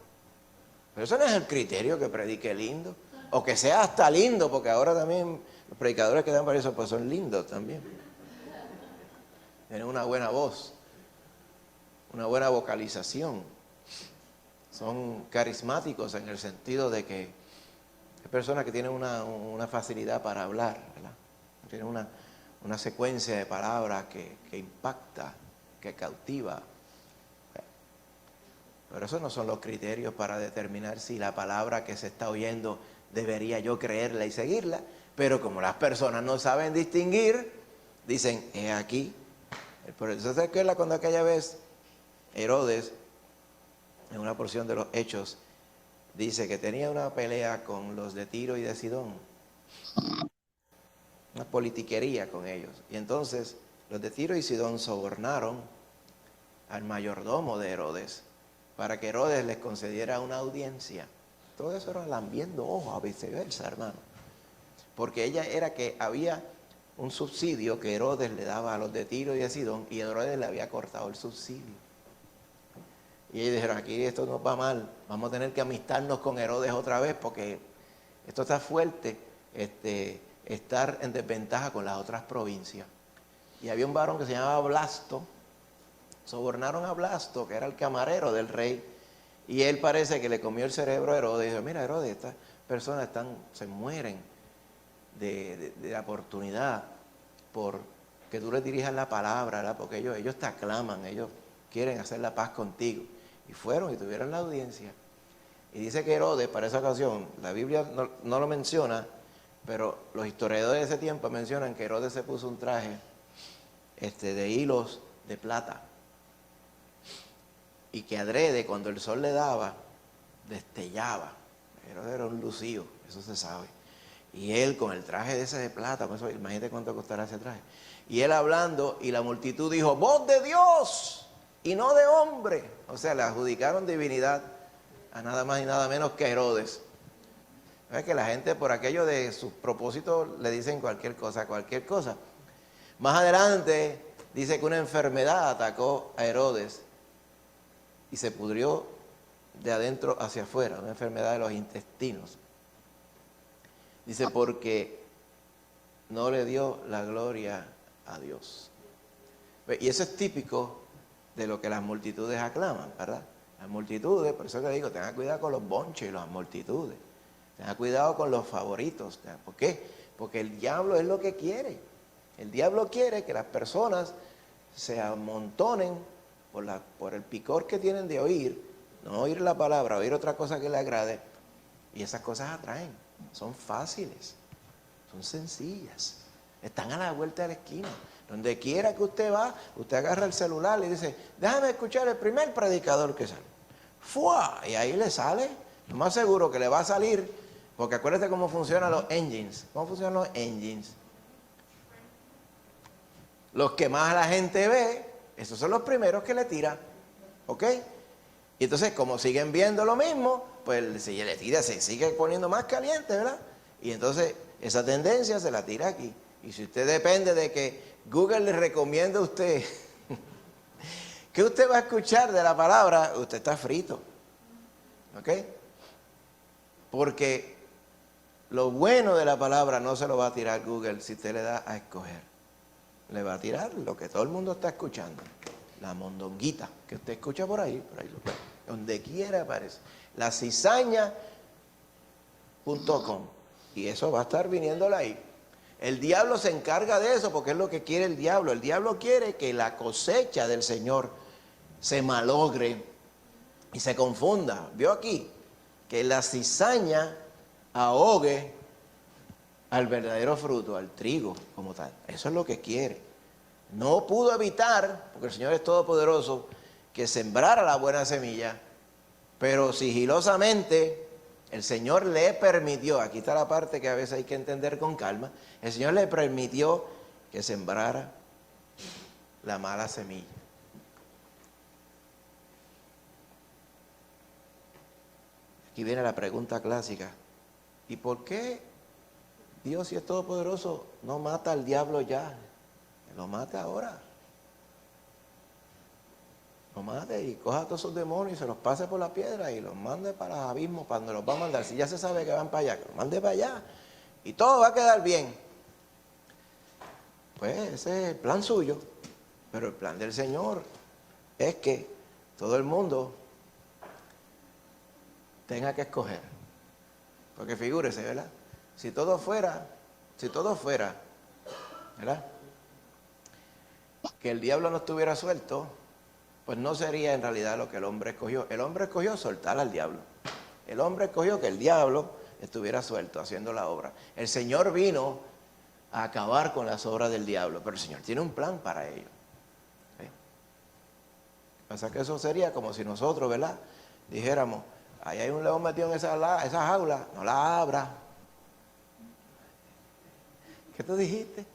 Pero eso no es el criterio, que predique lindo. O que sea hasta lindo, porque ahora también los predicadores que dan para eso pues son lindos también. Tienen una buena voz, una buena vocalización. Son carismáticos en el sentido de que hay personas que tienen una facilidad para hablar, ¿verdad? Tienen una secuencia de palabras que impacta, que cautiva. Pero esos no son los criterios para determinar si la palabra que se está oyendo debería yo creerla y seguirla. Pero como las personas no saben distinguir, dicen, he aquí. Entonces, ¿se acuerda cuando aquella vez Herodes, en una porción de los Hechos, dice que tenía una pelea con los de Tiro y de Sidón? Una politiquería con ellos. Y entonces los de Tiro y Sidón sobornaron al mayordomo de Herodes para que Herodes les concediera una audiencia. Todo eso era lambiendo ojos, a viceversa, hermano. Porque ella era que había un subsidio que Herodes le daba a los de Tiro y de Sidón, y Herodes le había cortado el subsidio. Y ellos dijeron, aquí esto nos va mal, vamos a tener que amistarnos con Herodes otra vez, porque esto está fuerte, estar en desventaja con las otras provincias. Y había un varón que se llamaba Blasto. Sobornaron a Blasto, que era el camarero del rey, y él parece que le comió el cerebro a Herodes. Y dijo, mira Herodes, estas personas se mueren de la oportunidad por que tú les dirijas la palabra, ¿verdad? Porque ellos te aclaman, ellos quieren hacer la paz contigo. Y fueron y tuvieron la audiencia. Y dice que Herodes, para esa ocasión, la Biblia no lo menciona, pero los historiadores de ese tiempo mencionan que Herodes se puso un traje de hilos de plata. Y que adrede, cuando el sol le daba, destellaba. Herodes era un lucío, eso se sabe. Y él con el traje de ese de plata, pues, imagínate cuánto costará ese traje. Y él hablando, y la multitud dijo, voz de Dios y no de hombre. O sea, le adjudicaron divinidad a nada más y nada menos que Herodes. Es que la gente por aquello de sus propósitos le dicen cualquier cosa, cualquier cosa. Más adelante dice que una enfermedad atacó a Herodes y se pudrió de adentro hacia afuera, una enfermedad de los intestinos. Dice, porque no le dio la gloria a Dios. Y eso es típico de lo que las multitudes aclaman, ¿verdad? Las multitudes, por eso te digo, tengan cuidado con los bonches y las multitudes. Tengan cuidado con los favoritos. ¿Por qué? Porque el diablo es lo que quiere. El diablo quiere que las personas se amontonen por el picor que tienen de oír, no oír la palabra, oír otra cosa que le agrade, y esas cosas atraen. Son fáciles, son sencillas, están a la vuelta de la esquina. Donde quiera que usted va, usted agarra el celular y dice, déjame escuchar el primer predicador que sale. ¡Fua! Y ahí le sale, lo más seguro que le va a salir, porque acuérdate cómo funcionan los engines. ¿Cómo funcionan los engines? Los que más la gente ve, esos son los primeros que le tira, ¿ok? Y entonces, como siguen viendo lo mismo, pues si le tira, se sigue poniendo más caliente, ¿verdad? Y entonces, esa tendencia se la tira aquí. Y si usted depende de que Google le recomiende a usted que usted va a escuchar de la palabra, usted está frito, ¿ok? Porque lo bueno de la palabra no se lo va a tirar Google si usted le da a escoger. Le va a tirar lo que todo el mundo está escuchando. La mondonguita que usted escucha por ahí lo ve. Donde quiera aparece. La cizaña.com. Y eso va a estar viniéndole ahí. El diablo se encarga de eso porque es lo que quiere el diablo. El diablo quiere que la cosecha del Señor se malogre y se confunda. ¿Vio aquí? Que la cizaña ahogue al verdadero fruto, al trigo como tal. Eso es lo que quiere. No pudo evitar, porque el Señor es todopoderoso, que sembrara la buena semilla, pero sigilosamente el Señor le permitió, aquí está la parte que a veces hay que entender con calma, el Señor le permitió que sembrara la mala semilla. Aquí viene la pregunta clásica, ¿y por qué Dios, si es todopoderoso, no mata al diablo ya? Que lo mate ahora. Lo mate y coja a todos esos demonios y se los pase por la piedra y los mande para los abismos, para donde los va a mandar. Si ya se sabe que van para allá, que los mande para allá. Y todo va a quedar bien. Pues ese es el plan suyo. Pero el plan del Señor es que todo el mundo tenga que escoger. Porque figúrese, ¿verdad? Si todo fuera, ¿verdad? Que el diablo no estuviera suelto, pues no sería en realidad lo que el hombre escogió. El hombre escogió soltar al diablo. El hombre escogió que el diablo estuviera suelto haciendo la obra. El Señor vino a acabar con las obras del diablo, pero el Señor tiene un plan para ello. ¿Sí? Pasa que eso sería como si nosotros, ¿verdad? Dijéramos, ahí hay un león metido en esa jaula, no la abra. ¿Qué tú dijiste?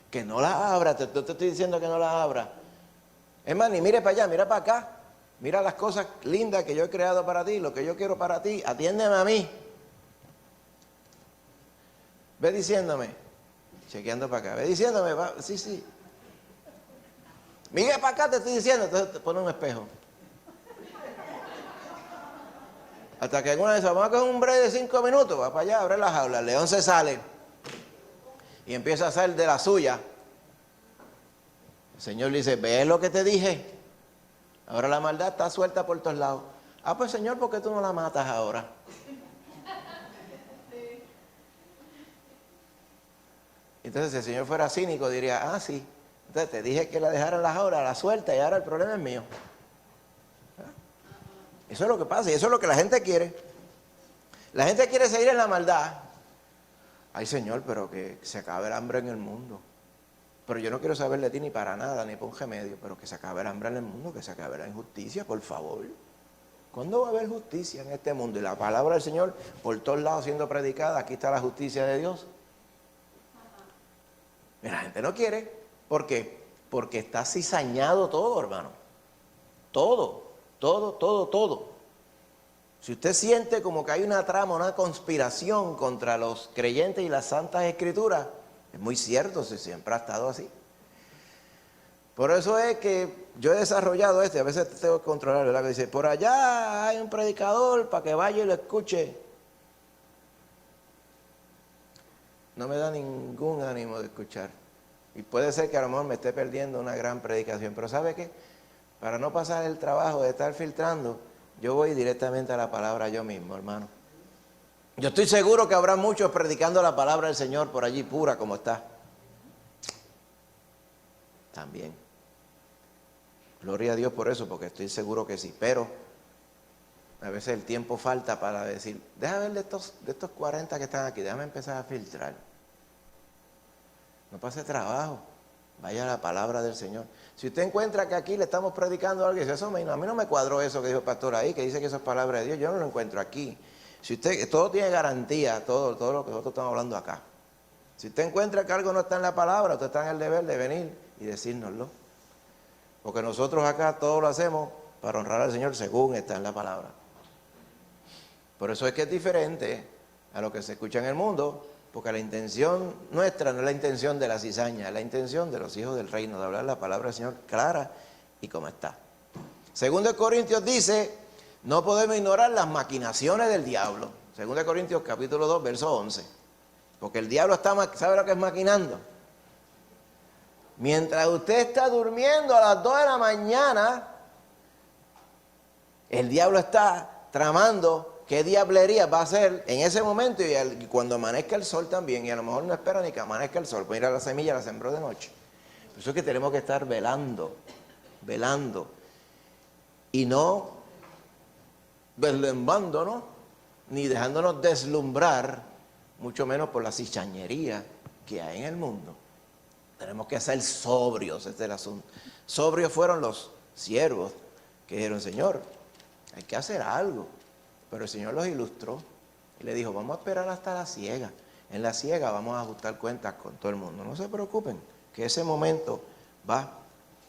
Que no la abra, te estoy diciendo que no la abra. Es más, ni mire para allá, mira para acá. Mira las cosas lindas que yo he creado para ti, lo que yo quiero para ti. Atiéndeme a mí. Ve diciéndome, chequeando para acá, ve diciéndome, sí. Mira para acá, te estoy diciendo, entonces te pone un espejo. Hasta que en una de esas, vamos a coger un break de 5 minutos, va para allá, abre la jaula, el león se sale y empieza a hacer de la suya. El Señor le dice, ¿ves lo que te dije? Ahora la maldad está suelta por todos lados. Ah, pues Señor, ¿por qué tú no la matas ahora? Entonces, si el Señor fuera cínico, diría, ah, sí. Entonces te dije que la dejaran las horas, la suelta, y ahora el problema es mío. Eso es lo que pasa y eso es lo que la gente quiere. La gente quiere seguir en la maldad. Ay, Señor, pero que se acabe el hambre en el mundo. Pero yo no quiero saber de ti ni para nada, ni por un remedio, pero que se acabe el hambre en el mundo, que se acabe la injusticia, por favor. ¿Cuándo va a haber justicia en este mundo? Y la palabra del Señor por todos lados siendo predicada, aquí está la justicia de Dios. Y la gente no quiere. ¿Por qué? Porque está cizañado todo, hermano. Todo, todo, todo, todo. Si usted siente como que hay una trama, una conspiración contra los creyentes y las santas escrituras, es muy cierto, si siempre ha estado así. Por eso es que yo he desarrollado a veces tengo que controlar, ¿verdad? Que dice, por allá hay un predicador para que vaya y lo escuche. No me da ningún ánimo de escuchar. Y puede ser que a lo mejor me esté perdiendo una gran predicación, pero ¿sabe qué? Para no pasar el trabajo de estar filtrando, yo voy directamente a la palabra yo mismo, hermano. Yo estoy seguro que habrá muchos predicando la palabra del Señor por allí pura como está. También. Gloria a Dios por eso, porque estoy seguro que sí. Pero a veces el tiempo falta para decir, déjame ver de estos 40 que están aquí, déjame empezar a filtrar. No pase trabajo. Vaya a la palabra del Señor. Si usted encuentra que aquí le estamos predicando algo y dice, a mí no me cuadró eso que dijo el pastor ahí, que dice que eso es palabra de Dios, yo no lo encuentro aquí. Si usted, todo tiene garantía, todo lo que nosotros estamos hablando acá. Si usted encuentra que algo no está en la palabra, usted está en el deber de venir y decírnoslo. Porque nosotros acá todo lo hacemos para honrar al Señor según está en la palabra. Por eso es que es diferente a lo que se escucha en el mundo, porque la intención nuestra no es la intención de la cizaña, es la intención de los hijos del reino, de hablar la palabra del Señor clara y como está. Segundo de Corintios dice, no podemos ignorar las maquinaciones del diablo. Segundo de Corintios capítulo 2, verso 11. Porque el diablo ¿sabe lo que es maquinando? Mientras usted está durmiendo a las 2 de la mañana, el diablo está tramando qué diablería va a hacer en ese momento y cuando amanezca el sol también, y a lo mejor no espera ni que amanezca el sol, pues mira, la semilla la sembró de noche. Por eso es que tenemos que estar velando, y no deslumbrándonos, ni dejándonos deslumbrar, mucho menos por la cizañería que hay en el mundo. Tenemos que ser sobrios, este es el asunto. Sobrios fueron los siervos que dijeron, Señor, hay que hacer algo. Pero el Señor los ilustró y le dijo, vamos a esperar hasta la siega. En la siega vamos a ajustar cuentas con todo el mundo. No se preocupen, que ese momento va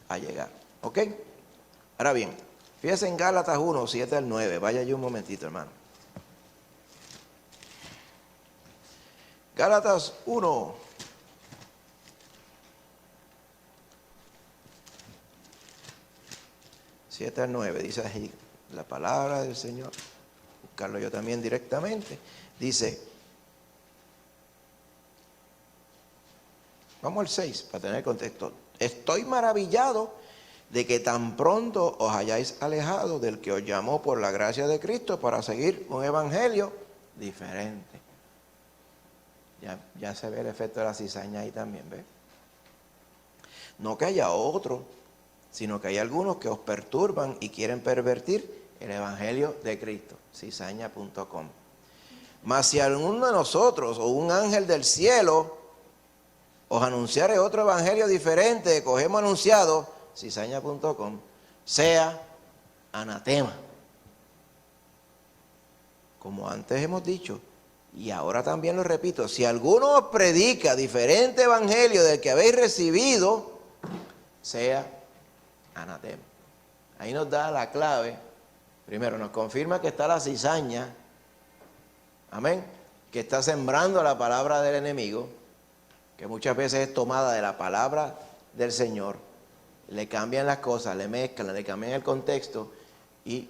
a llegar. ¿Ok? Ahora bien, fíjense en Gálatas 1, 7 al 9. Vaya allí un momentito, hermano. Gálatas 1. Siete al 9, dice así la palabra del Señor. Buscarlo yo también directamente. Dice, vamos al 6 para tener contexto. Estoy maravillado de que tan pronto os hayáis alejado del que os llamó por la gracia de Cristo para seguir un evangelio diferente. Ya se ve el efecto de la cizaña ahí también, ¿ves? No que haya otro, sino que hay algunos que os perturban y quieren pervertir el evangelio de Cristo. Cizaña.com. Mas si alguno de nosotros o un ángel del cielo os anunciare otro evangelio diferente que os hemos anunciado, cizaña.com, sea anatema. Como antes hemos dicho, y ahora también lo repito, si alguno os predica diferente evangelio del que habéis recibido, sea anatema. Ahí nos da la clave. Primero, nos confirma que está la cizaña, amén, que está sembrando la palabra del enemigo, que muchas veces es tomada de la palabra del Señor, le cambian las cosas, le mezclan, le cambian el contexto y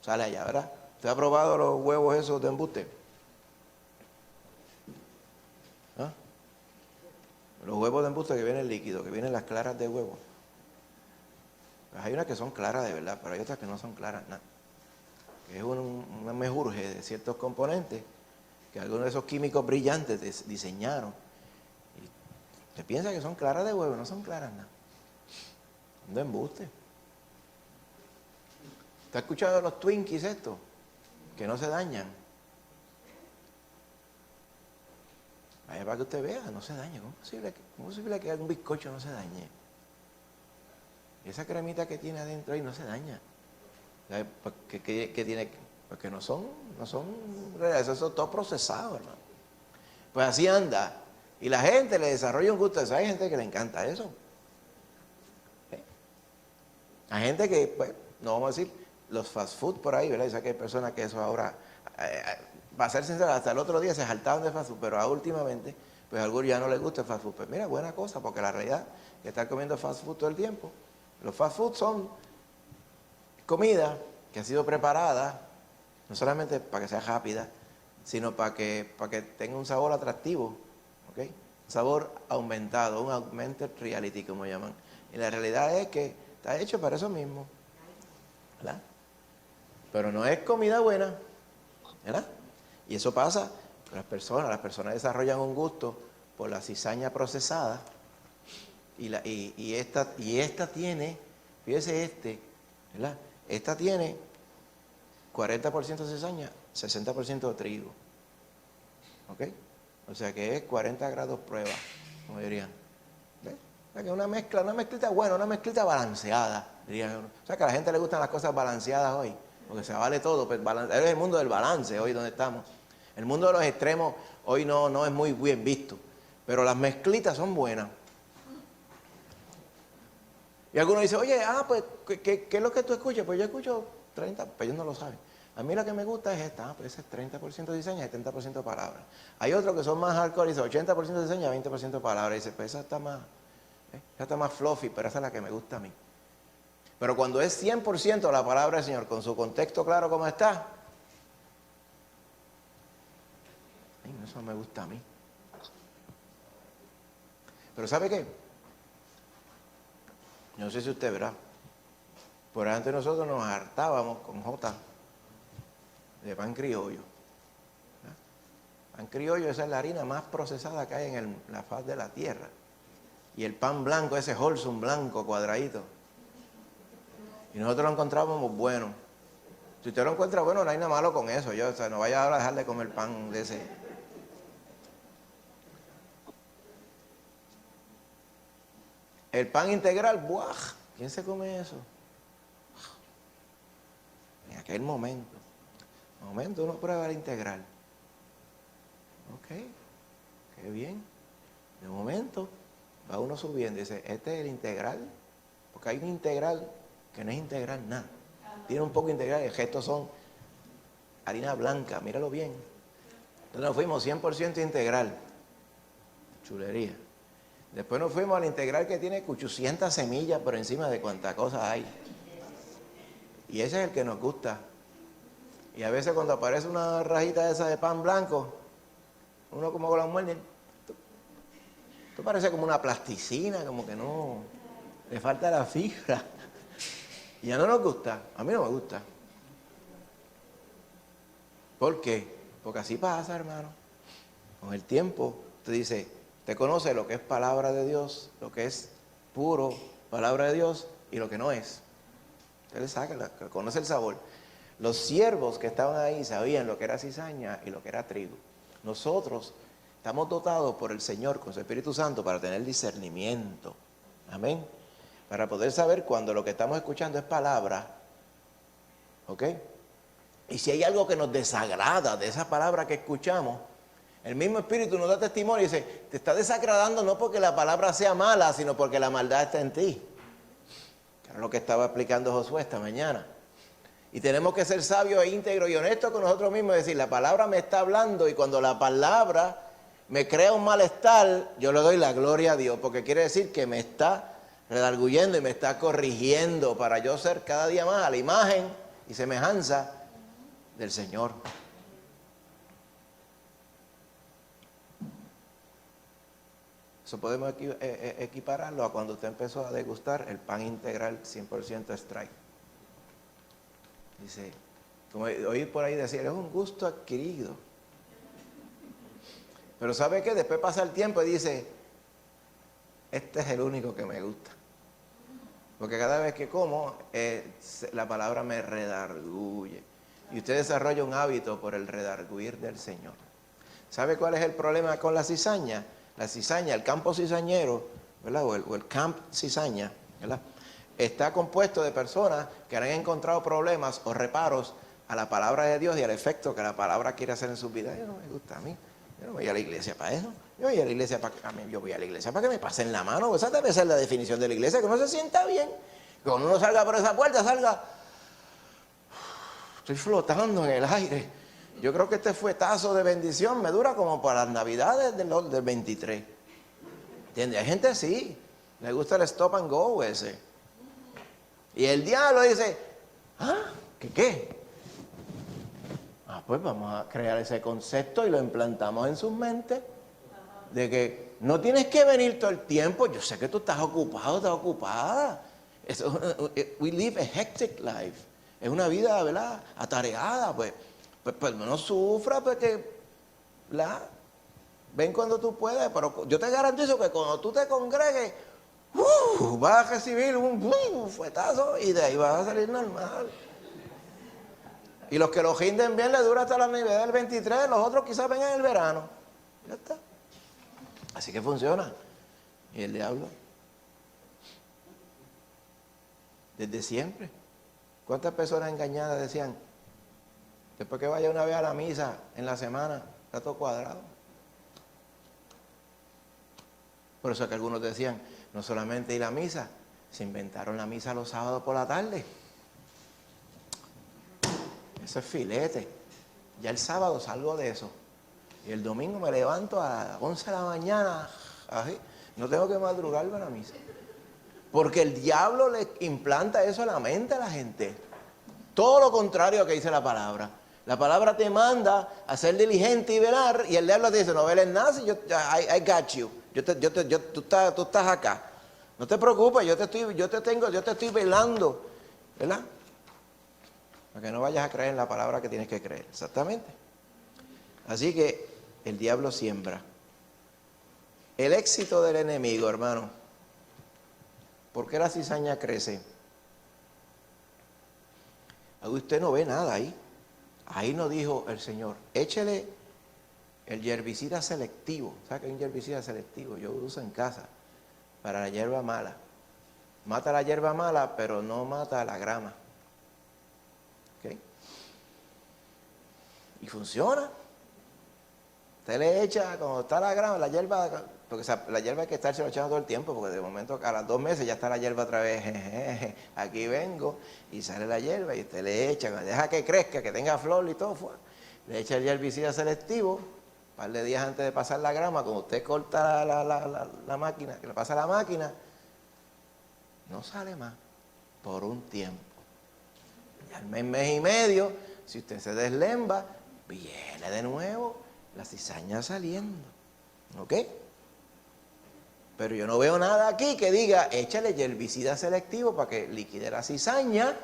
sale allá, ¿verdad? ¿Usted ha probado los huevos esos de embuste? ¿Ah? Los huevos de embuste que vienen líquidos, que vienen las claras de huevo. Pues hay unas que son claras de verdad, pero hay otras que no son claras nada. Es una mejurje de ciertos componentes que algunos de esos químicos brillantes diseñaron. Y se piensa que son claras de huevo, no son claras nada. No embuste. ¿Te has escuchado de los Twinkies estos? Que no se dañan. Vaya para que usted vea, no se daña. ¿Cómo es posible que un bizcocho no se dañe? Esa cremita que tiene adentro ahí no se daña. ¿Sabe? ¿Qué tiene? Porque no son reales, eso es todo procesado, hermano. Pues así anda. Y la gente le desarrolla un gusto. Hay gente que le encanta eso. Hay gente que, pues, no vamos a decir, los fast food por ahí, ¿verdad? Y sé que hay personas que eso ahora, para ser sincero, hasta el otro día se jaltaban de fast food, pero ahora últimamente, pues a algunos ya no les gusta el fast food. Pues mira, buena cosa, porque la realidad es que estar comiendo fast food todo el tiempo. Los fast food son comida que ha sido preparada, no solamente para que sea rápida, sino para que tenga un sabor atractivo, ¿ok? Un sabor aumentado, un augmented reality, como llaman. Y la realidad es que está hecho para eso mismo, ¿verdad? Pero no es comida buena, ¿verdad? Y eso pasa con las personas desarrollan un gusto por la cizaña procesada y esta tiene, fíjese ¿verdad? Esta tiene 40% cizaña, 60% trigo, ¿ok? O sea que es 40 grados prueba, como dirían. ¿Ves? O sea que una mezclita buena, una mezclita balanceada, dirían. O sea que a la gente le gustan las cosas balanceadas hoy, porque se vale todo, pues es el mundo del balance hoy donde estamos. El mundo de los extremos hoy no es muy bien visto, pero las mezclitas son buenas. Y algunos dicen, oye, pues, ¿qué es lo que tú escuchas? Pues yo escucho 30, pues ellos no lo saben. A mí lo que me gusta es esta, pues ese es 30% diseño y 70% palabras. Hay otros que son más hardcore y dicen 80% diseño y 20% palabras. Y dice, pues esa está más fluffy, pero esa es la que me gusta a mí. Pero cuando es 100% la palabra del Señor, con su contexto claro como está, eso me gusta a mí. Pero ¿sabe qué? Yo no sé si usted verá. Por antes nosotros nos hartábamos con J de pan criollo. ¿Verdad? Pan criollo, esa es la harina más procesada que hay en la faz de la tierra. Y el pan blanco, ese Wholesome blanco cuadradito. Y nosotros lo encontrábamos bueno. Si usted lo encuentra bueno, no hay nada malo con eso. No vaya ahora a dejar de comer pan de ese. El pan integral, ¡buah! ¿Quién se come eso? En aquel momento uno prueba el integral. Ok, qué bien. De momento va uno subiendo y dice, este es el integral, porque hay un integral que no es integral nada. Tiene un poco de integral, el gesto son harina blanca, míralo bien. Entonces nos fuimos 100% integral. Chulería. Después nos fuimos al integral que tiene 800 semillas por encima de cuántas cosas hay. Y ese es el que nos gusta. Y a veces cuando aparece una rajita esa de pan blanco, uno como con la muerde, esto parece como una plasticina, como que no, le falta la fibra. Y ya no nos gusta, a mí no me gusta. ¿Por qué? Porque así pasa, hermano. Con el tiempo, usted dice, usted conoce lo que es palabra de Dios, lo que es puro palabra de Dios y lo que no es. Usted le saca, conoce el sabor. Los siervos que estaban ahí sabían lo que era cizaña y lo que era trigo. Nosotros estamos dotados por el Señor con su Espíritu Santo para tener discernimiento. Amén. Para poder saber cuando lo que estamos escuchando es palabra. ¿Ok? Y si hay algo que nos desagrada de esa palabra que escuchamos, el mismo Espíritu nos da testimonio y dice, te está desagradando no porque la palabra sea mala, sino porque la maldad está en ti. Que era lo que estaba explicando Josué esta mañana. Y tenemos que ser sabios e íntegros y honestos con nosotros mismos y decir, la palabra me está hablando y cuando la palabra me crea un malestar, yo le doy la gloria a Dios, porque quiere decir que me está redarguyendo y me está corrigiendo para yo ser cada día más a la imagen y semejanza del Señor. Eso podemos equipararlo a cuando usted empezó a degustar el pan integral 100% strike. Dice, como oí por ahí decir, es un gusto adquirido. Pero ¿sabe qué? Después pasa el tiempo y dice, este es el único que me gusta. Porque cada vez que como, la palabra me redarguye. Y usted desarrolla un hábito por el redarguir del Señor. ¿Sabe cuál es el problema con la cizaña? La cizaña, el campo cizañero, ¿verdad? O el camp cizaña, ¿verdad? está compuesto de personas que han encontrado problemas o reparos a la palabra de Dios y al efecto que la palabra quiere hacer en sus vidas. Eso no me gusta a mí. Yo no voy a la iglesia para eso. Yo voy a la iglesia para que me pasen la mano. Esa debe ser la definición de la iglesia, que uno se sienta bien. Que cuando uno salga por esa puerta, salga... Estoy flotando en el aire. Yo creo que este fuetazo de bendición me dura como para las navidades del 23. ¿Entiendes? Hay gente así. Le gusta el stop and go ese. Y el diablo dice, ¿qué? Pues vamos a crear ese concepto y lo implantamos en sus mentes de que no tienes que venir todo el tiempo. Yo sé que tú estás ocupado, estás ocupada. We live a hectic life. Es una vida, ¿verdad?, atareada. Pues no sufra, porque ven cuando tú puedes. Pero yo te garantizo que cuando tú te congregues, vas a recibir un fuetazo y de ahí vas a salir normal. Y los que lo rinden bien les dura hasta la Navidad del 23, los otros quizás vengan en el verano. Ya está. Así que funciona. Y el diablo, desde siempre. ¿Cuántas personas engañadas decían, después que vaya una vez a la misa en la semana, está todo cuadrado? Por eso es que algunos decían, no solamente ir a misa, se inventaron la misa los sábados por la tarde. Eso es filete. Ya el sábado salgo de eso. Y el domingo me levanto a las 11 de la mañana. Así. No tengo que madrugar para la misa. Porque el diablo le implanta eso en la mente a la gente. Todo lo contrario a que dice la palabra. La palabra te manda a ser diligente y velar. Y el diablo te dice, no veles nada, si I got you. Tú estás acá. No te preocupes, yo te estoy velando. ¿Verdad? Para que no vayas a creer en la palabra que tienes que creer. Exactamente. Así que el diablo siembra. El éxito del enemigo, hermano. ¿Por qué la cizaña crece? Usted no ve nada ahí. Ahí no dijo el Señor, échele el herbicida selectivo. ¿Sabe qué es un herbicida selectivo? Yo lo uso en casa para la hierba mala. Mata la hierba mala, pero no mata la grama. ¿Okay? Y funciona. Usted le echa, cuando está la grama, la hierba, porque la hierba hay que estarse echando todo el tiempo, porque de momento a las 2 meses ya está la hierba otra vez. Aquí vengo y sale la hierba y usted le echa, deja que crezca, que tenga flor y todo, le echa el herbicida selectivo, un par de días antes de pasar la grama, cuando usted corta la máquina, que le pasa a la máquina, no sale más por un tiempo. Y al mes y medio, si usted se deslemba, viene de nuevo la cizaña saliendo. ¿Ok? Pero yo no veo nada aquí que diga, échale herbicida selectivo para que liquide la cizaña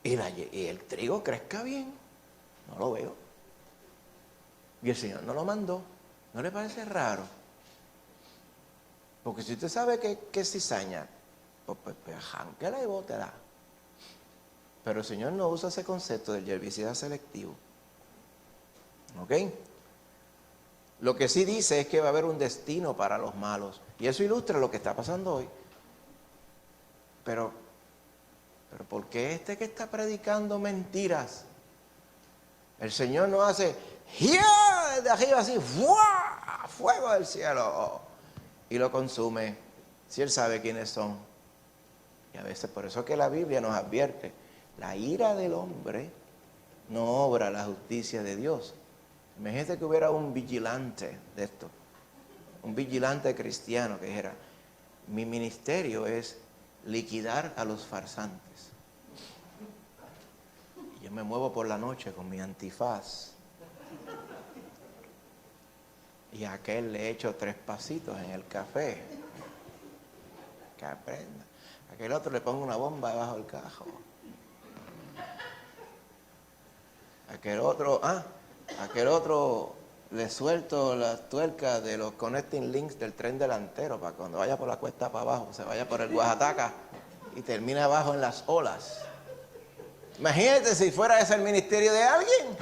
y el trigo crezca bien. No lo veo. Y el Señor no lo mandó. ¿No le parece raro? Porque si usted sabe que es cizaña, pues jánquela y bótela. Pero el Señor no usa ese concepto del herbicida selectivo. ¿Ok? Lo que sí dice es que va a haber un destino para los malos. Y eso ilustra lo que está pasando hoy. Pero ¿por qué este que está predicando mentiras? El Señor no hace desde arriba así, ¡fua! Fuego del cielo, y lo consume, si Él sabe quiénes son. Y a veces por eso es que la Biblia nos advierte, la ira del hombre no obra la justicia de Dios. Imagínate que hubiera un vigilante de esto, un vigilante cristiano que dijera, mi ministerio es liquidar a los farsantes. Y yo me muevo por la noche con mi antifaz. Y a aquel le echo 3 pasitos en el café. Que aprenda. A aquel otro le pongo una bomba debajo del cajón. Aquel otro le suelto las tuercas de los connecting links del tren delantero para cuando vaya por la cuesta para abajo, se vaya por el Oaxaca y termine abajo en las olas. Imagínate si fuera ese el ministerio de alguien.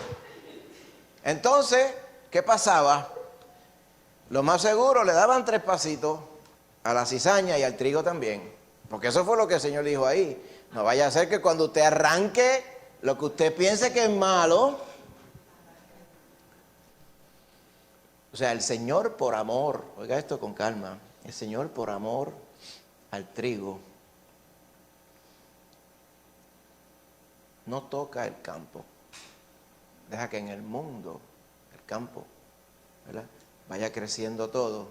Entonces, ¿qué pasaba? Lo más seguro, le daban 3 pasitos a la cizaña y al trigo también. Porque eso fue lo que el Señor dijo ahí. No vaya a ser que cuando usted arranque lo que usted piense que es malo, o sea, el Señor por amor, oiga esto con calma, el Señor por amor al trigo no toca el campo. Deja que en el mundo, el campo, ¿verdad?, vaya creciendo todo.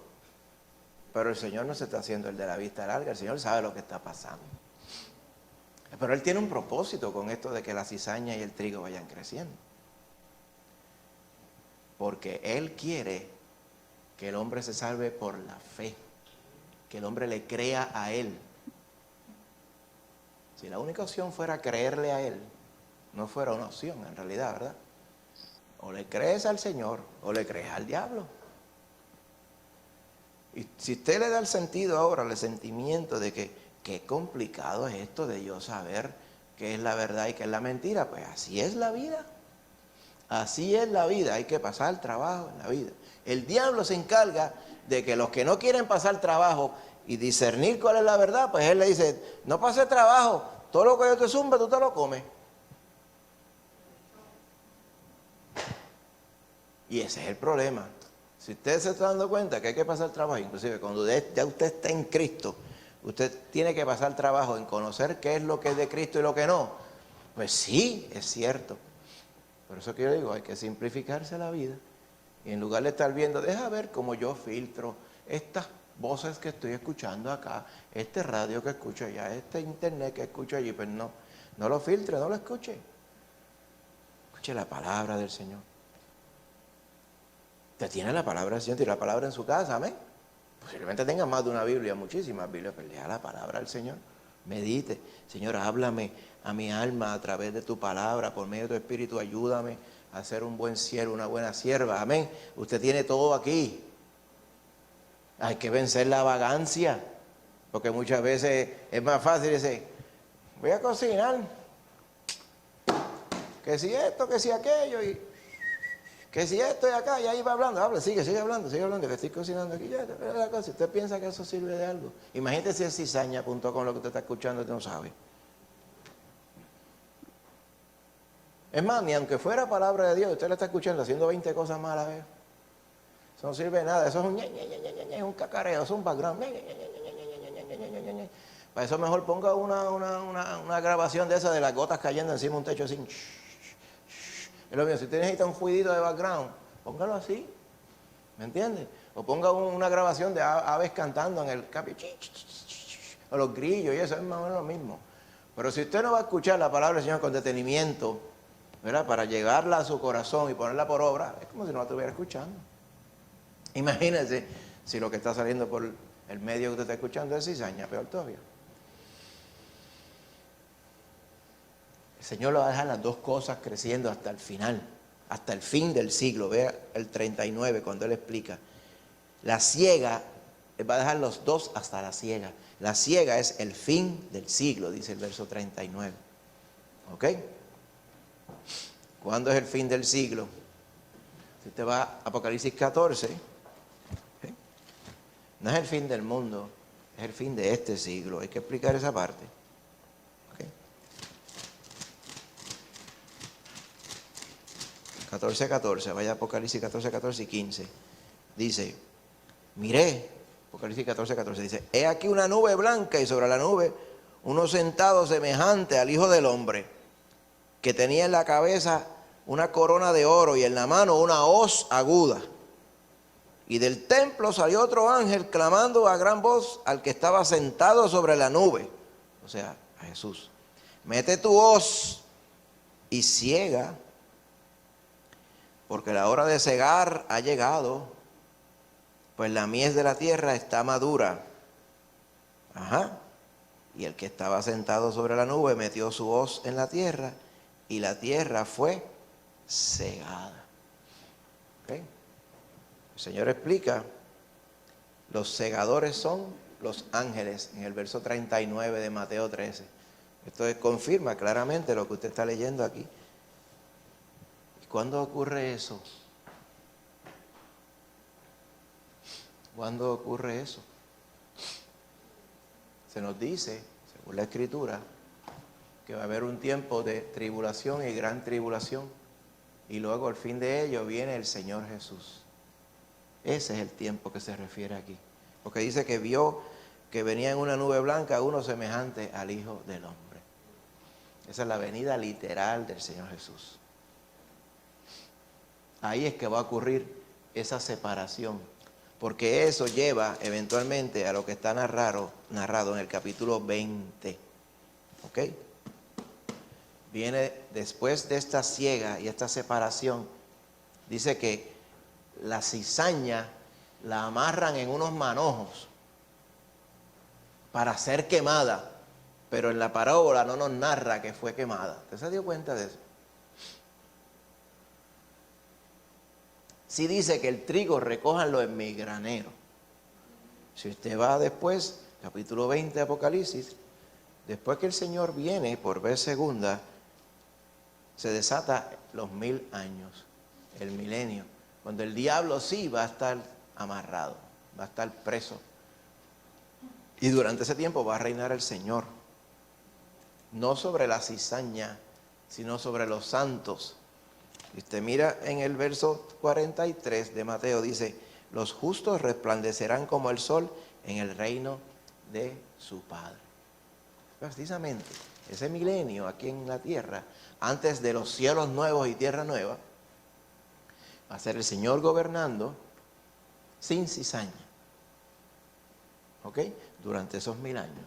Pero el Señor no se está haciendo el de la vista larga, el Señor sabe lo que está pasando. Pero Él tiene un propósito con esto de que la cizaña y el trigo vayan creciendo. Porque Él quiere que el hombre se salve por la fe, que el hombre le crea a Él. Si la única opción fuera creerle a Él, no fuera una opción en realidad, ¿verdad? O le crees al Señor o le crees al diablo. Y si usted le da el sentido ahora, el sentimiento de que qué complicado es esto de yo saber qué es la verdad y qué es la mentira, pues así es la vida. Así es la vida, hay que pasar trabajo en la vida. El diablo se encarga de que los que no quieren pasar trabajo y discernir cuál es la verdad, pues él le dice, no pase trabajo, todo lo que yo te zumbe tú te lo comes. Y ese es el problema. Si usted se está dando cuenta que hay que pasar trabajo, inclusive cuando ya usted está en Cristo, usted tiene que pasar trabajo en conocer qué es lo que es de Cristo y lo que no. Pues sí, es cierto. Por eso que yo digo, hay que simplificarse la vida. Y en lugar de estar viendo, deja ver cómo yo filtro estas voces que estoy escuchando acá, este radio que escucho allá, este internet que escucho allí, pues no lo filtre, no lo escuche. Escuche la palabra del Señor. Usted tiene la palabra del Señor, tiene la palabra en su casa, amén. Posiblemente tenga más de una Biblia, muchísimas Biblias, pero lea la palabra del Señor. Medite. Señor, háblame a mi alma a través de tu palabra, por medio de tu Espíritu, ayúdame a ser un buen siervo, una buena sierva, amén. Usted tiene todo aquí. Hay que vencer la vagancia, porque muchas veces es más fácil decir, voy a cocinar, que si esto, que si aquello, y que si esto y acá, y ahí va hablando, habla, sigue hablando, que estoy cocinando aquí, ya, la cosa. Si usted piensa que eso sirve de algo, imagínate si es cizaña.com lo que usted está escuchando, usted no sabe. Es más, ni aunque fuera palabra de Dios, usted la está escuchando haciendo 20 cosas más a la vez. Eso no sirve de nada, eso es un cacareo, eso es un background. Para eso mejor ponga una grabación de esa de las gotas cayendo encima de un techo así. Es lo mismo, si usted necesita un juidito de background, póngalo así, ¿me entiende? O ponga una grabación de aves cantando en el capi, o los grillos, y eso es más o menos lo mismo. Pero si usted no va a escuchar la palabra del Señor con detenimiento, ¿verdad?, para llegarla a su corazón y ponerla por obra, es como si no la estuviera escuchando. Imagínese si lo que está saliendo por el medio que usted está escuchando es cizaña, peor todavía. El Señor lo va a dejar las dos cosas creciendo hasta el final, hasta el fin del siglo. Vea el 39 cuando Él explica. La siega, Él va a dejar los dos hasta la siega. La siega es el fin del siglo, dice el verso 39. ¿Ok? ¿Cuándo es el fin del siglo? Si usted va a Apocalipsis 14, ¿okay?, no es el fin del mundo, es el fin de este siglo. Hay que explicar esa parte. 14:14, vaya a Apocalipsis 14:14 y 15. Dice, miré, Apocalipsis 14:14, dice, he aquí una nube blanca y sobre la nube uno sentado semejante al Hijo del Hombre, que tenía en la cabeza una corona de oro y en la mano una hoz aguda. Y del templo salió otro ángel clamando a gran voz al que estaba sentado sobre la nube, o sea, a Jesús, mete tu hoz y ciega, porque la hora de cegar ha llegado, pues la mies de la tierra está madura. Y el que estaba sentado sobre la nube metió su hoz en la tierra y la tierra fue cegada. ¿Okay? El Señor explica, los segadores son los ángeles, en el verso 39 de Mateo 13. Esto confirma claramente lo que usted está leyendo aquí. ¿Cuándo ocurre eso? ¿Cuándo ocurre eso? se nos dice, según la Escritura, que va a haber un tiempo de tribulación y gran tribulación, y luego al fin de ello viene el Señor Jesús. Ese es el tiempo que se refiere aquí, porque dice que vio que venía en una nube blanca uno semejante al Hijo del Hombre. Esa es la venida literal del Señor Jesús. Ahí es que va a ocurrir esa separación, porque eso lleva eventualmente a lo que está narrado en el capítulo 20. ¿Ok? Viene después de esta siega y esta separación, dice que la cizaña la amarran en unos manojos para ser quemada, pero en la parábola no nos narra que fue quemada. ¿Usted se dio cuenta de eso? Sí dice que el trigo recójanlo en mi granero. Si usted va después, capítulo 20 de Apocalipsis, después que el Señor viene por vez segunda, se desata los 1000 años, el milenio, cuando el diablo sí va a estar amarrado, va a estar preso. Y durante ese tiempo va a reinar el Señor, no sobre la cizaña, sino sobre los santos. Y usted mira en el verso 43 de Mateo, dice, los justos resplandecerán como el sol en el reino de su Padre. Precisamente, ese milenio aquí en la tierra, antes de los cielos nuevos y tierra nueva, va a ser el Señor gobernando sin cizaña. ¿Ok? Durante esos 1000 años.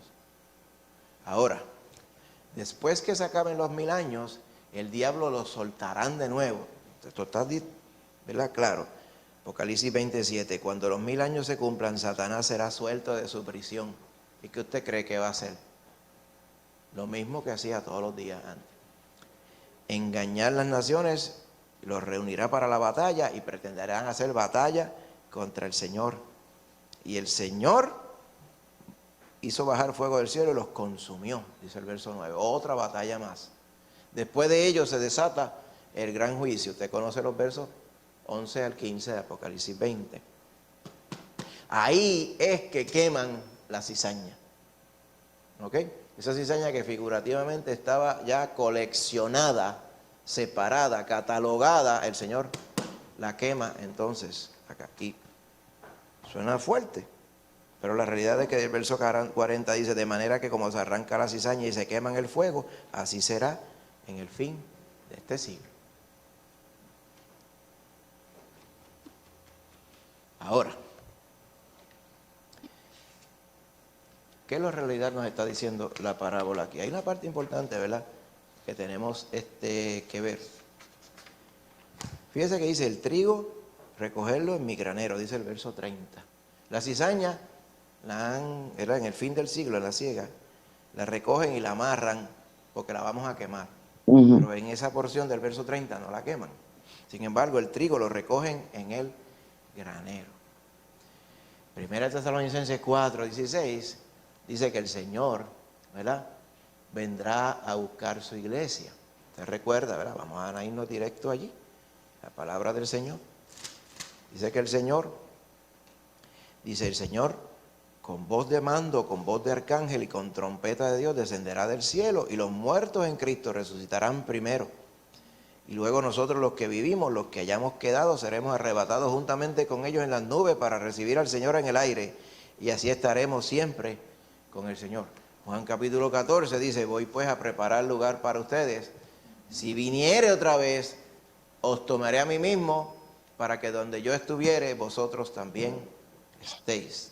Ahora, después que se acaben los 1000 años, el diablo lo soltarán de nuevo. Esto está, ¿verdad? Claro. Apocalipsis 27. Cuando los 1000 años se cumplan, Satanás será suelto de su prisión. ¿Y qué usted cree que va a hacer? Lo mismo que hacía todos los días antes. Engañar las naciones, los reunirá para la batalla y pretenderán hacer batalla contra el Señor. Y el Señor hizo bajar fuego del cielo y los consumió, dice el verso 9. Otra batalla más. Después de ello se desata el gran juicio. Usted conoce los versos 11 al 15 de Apocalipsis 20. Ahí es que queman la cizaña. ¿Ok? Esa cizaña que figurativamente estaba ya coleccionada, separada, catalogada, el Señor la quema entonces acá. Y suena fuerte, pero la realidad es que el verso 40 dice, de manera que como se arranca la cizaña y se quema en el fuego, así será en el fin de este siglo. Ahora, ¿qué en realidad nos está diciendo la parábola aquí? Hay una parte importante, ¿verdad?, que tenemos que ver. Fíjese que dice, el trigo, recogerlo en mi granero, dice el verso 30. La cizaña, era en el fin del siglo, en la siega, la recogen y la amarran porque la vamos a quemar. Pero en esa porción del verso 30 no la queman. Sin embargo, el trigo lo recogen en el granero. Primera Tesalonicenses 4:16 dice que el Señor, ¿verdad?, vendrá a buscar su iglesia. Usted recuerda, ¿verdad? Vamos a irnos directo allí. La palabra del Señor. Dice que el Señor, con voz de mando, con voz de arcángel y con trompeta de Dios descenderá del cielo y los muertos en Cristo resucitarán primero. Y luego nosotros los que vivimos, los que hayamos quedado, seremos arrebatados juntamente con ellos en las nubes para recibir al Señor en el aire. Y así estaremos siempre con el Señor. Juan capítulo 14 dice, voy pues a preparar lugar para ustedes. Si viniere otra vez, os tomaré a mí mismo para que donde yo estuviere, vosotros también estéis.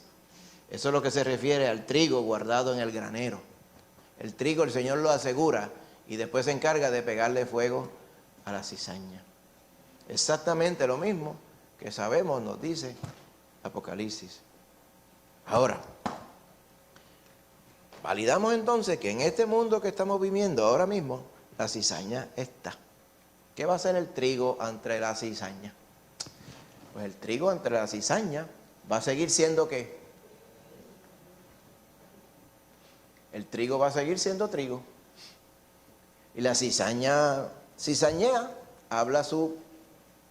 Eso es lo que se refiere al trigo guardado en el granero. El trigo el Señor lo asegura y después se encarga de pegarle fuego a la cizaña. Exactamente lo mismo que sabemos, nos dice Apocalipsis. Ahora, validamos entonces que en este mundo que estamos viviendo ahora mismo, la cizaña está. ¿Qué va a hacer el trigo ante la cizaña? Pues el trigo ante la cizaña va a seguir siendo ¿qué? El trigo va a seguir siendo trigo. Y la cizaña cizañea, habla su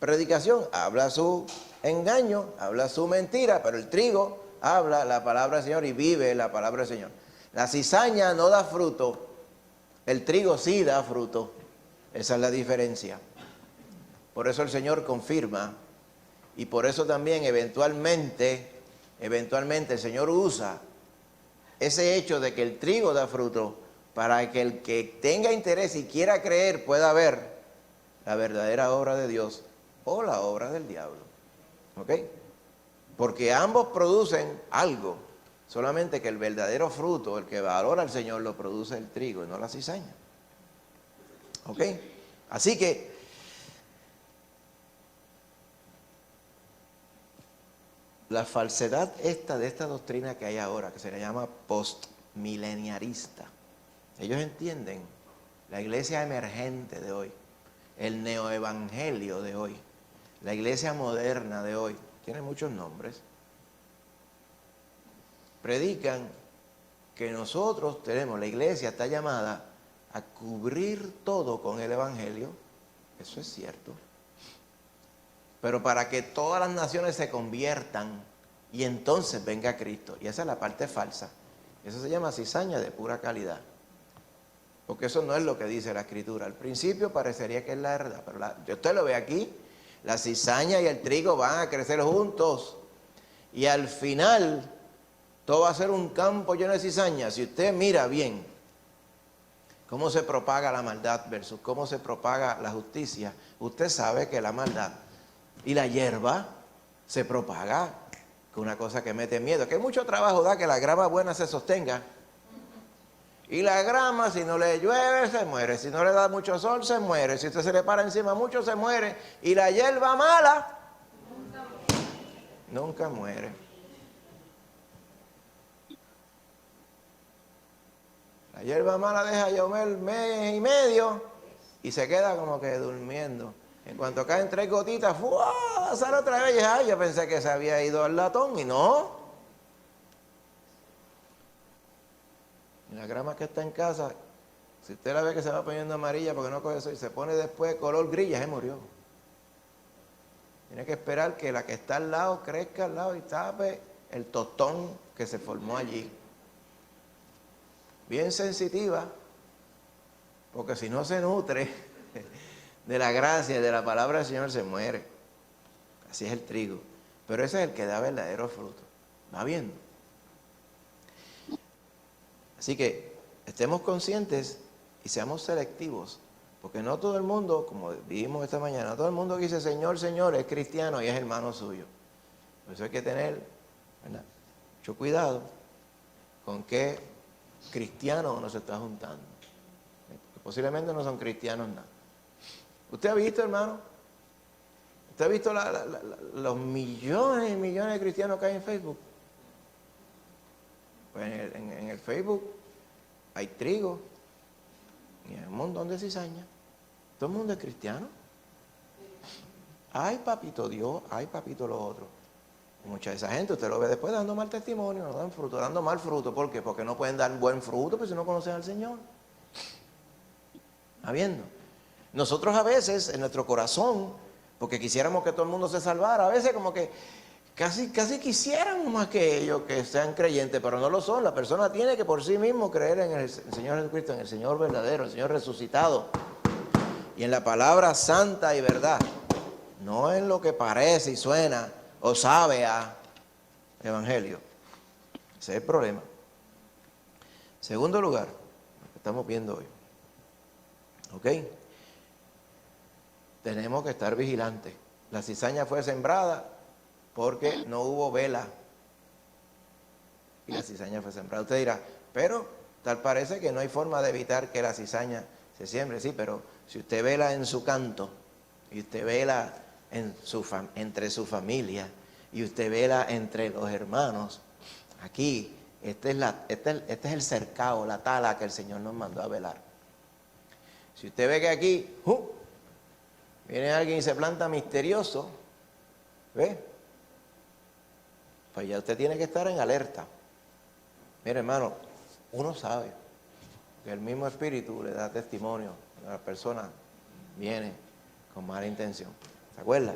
predicación, habla su engaño, habla su mentira, pero el trigo habla la palabra del Señor y vive la palabra del Señor. La cizaña no da fruto, el trigo sí da fruto. Esa es la diferencia. Por eso el Señor confirma, y por eso también eventualmente el Señor usa ese hecho de que el trigo da fruto para que el que tenga interés y quiera creer pueda ver la verdadera obra de Dios o la obra del diablo. ¿Ok? Porque ambos producen algo, solamente que el verdadero fruto, el que valora al Señor, lo produce el trigo y no la cizaña. ¿Ok? Así que la falsedad de esta doctrina que hay ahora, que se le llama postmileniarista, ellos entienden la iglesia emergente de hoy, el neoevangelio de hoy, la iglesia moderna de hoy, tiene muchos nombres, predican que nosotros tenemos, la iglesia está llamada a cubrir todo con el evangelio. Eso es cierto. Pero para que todas las naciones se conviertan y entonces venga Cristo. Y esa es la parte falsa. Eso se llama cizaña de pura calidad. Porque eso no es lo que dice la Escritura. Al principio parecería que es la verdad, pero usted lo ve aquí, la cizaña y el trigo van a crecer juntos. Y al final, todo va a ser un campo lleno de cizaña. Si usted mira bien cómo se propaga la maldad versus cómo se propaga la justicia, usted sabe que la maldad y la hierba se propaga con una cosa que mete miedo, que mucho trabajo da que la grama buena se sostenga. Y la grama, si no le llueve, se muere. Si no le da mucho sol, se muere. Si usted se le para encima mucho, se muere. Y la hierba mala nunca muere. La hierba mala deja llover mes y medio y se queda como que durmiendo. En cuanto caen 3 gotitas, ¡fua! Sale otra vez. Y ay, yo pensé que se había ido al latón y no. Y la grama que está en casa, si usted la ve que se va poniendo amarilla porque no coge sol y se pone después color gris, ya se murió. Tiene que esperar que la que está al lado crezca al lado y tape el tostón que se formó allí. Bien sensitiva, porque si no se nutre de la gracia y de la palabra del Señor, se muere. Así es el trigo. Pero ese es el que da verdadero fruto. ¿Va viendo? Así que estemos conscientes y seamos selectivos, porque no todo el mundo, como vimos esta mañana, no todo el mundo que dice Señor, Señor es cristiano y es hermano suyo. Por eso hay que tener, ¿verdad?, mucho cuidado con qué cristiano uno se está juntando. Porque posiblemente no son cristianos nada. ¿Usted ha visto, hermano? ¿Usted ha visto los millones y millones de cristianos que hay en Facebook? Pues en el Facebook hay trigo y hay un montón de cizaña. Todo el mundo es cristiano. Ay, papito Dios, ay, papito lo otro. Y mucha de esa gente usted lo ve después dando mal testimonio, no dan fruto, dando mal fruto. ¿Por qué? Porque no pueden dar buen fruto, pues si no conocen al Señor. ¿Está viendo? Nosotros a veces en nuestro corazón, porque quisiéramos que todo el mundo se salvara, a veces como que casi quisiéramos más que ellos que sean creyentes, pero no lo son. La persona tiene que por sí mismo creer en el Señor Jesucristo, en el Señor verdadero, el Señor resucitado, y en la palabra santa y verdad, no en lo que parece y suena o sabe a evangelio. Ese es el problema. Segundo lugar, lo que estamos viendo hoy. ¿Ok? Tenemos que estar vigilantes. La cizaña fue sembrada porque no hubo vela. Y la cizaña fue sembrada. Usted dirá, pero tal parece que no hay forma de evitar que la cizaña se siembre. Sí, pero si usted vela en su canto, y usted vela entre su familia, y usted vela entre los hermanos, aquí, este es el cercado, la tala que el Señor nos mandó a velar. Si usted ve que aquí, viene alguien y se planta misterioso, ¿ve? Pues ya usted tiene que estar en alerta. Mire, hermano, uno sabe que el mismo espíritu le da testimonio a la persona viene con mala intención. ¿Se acuerda?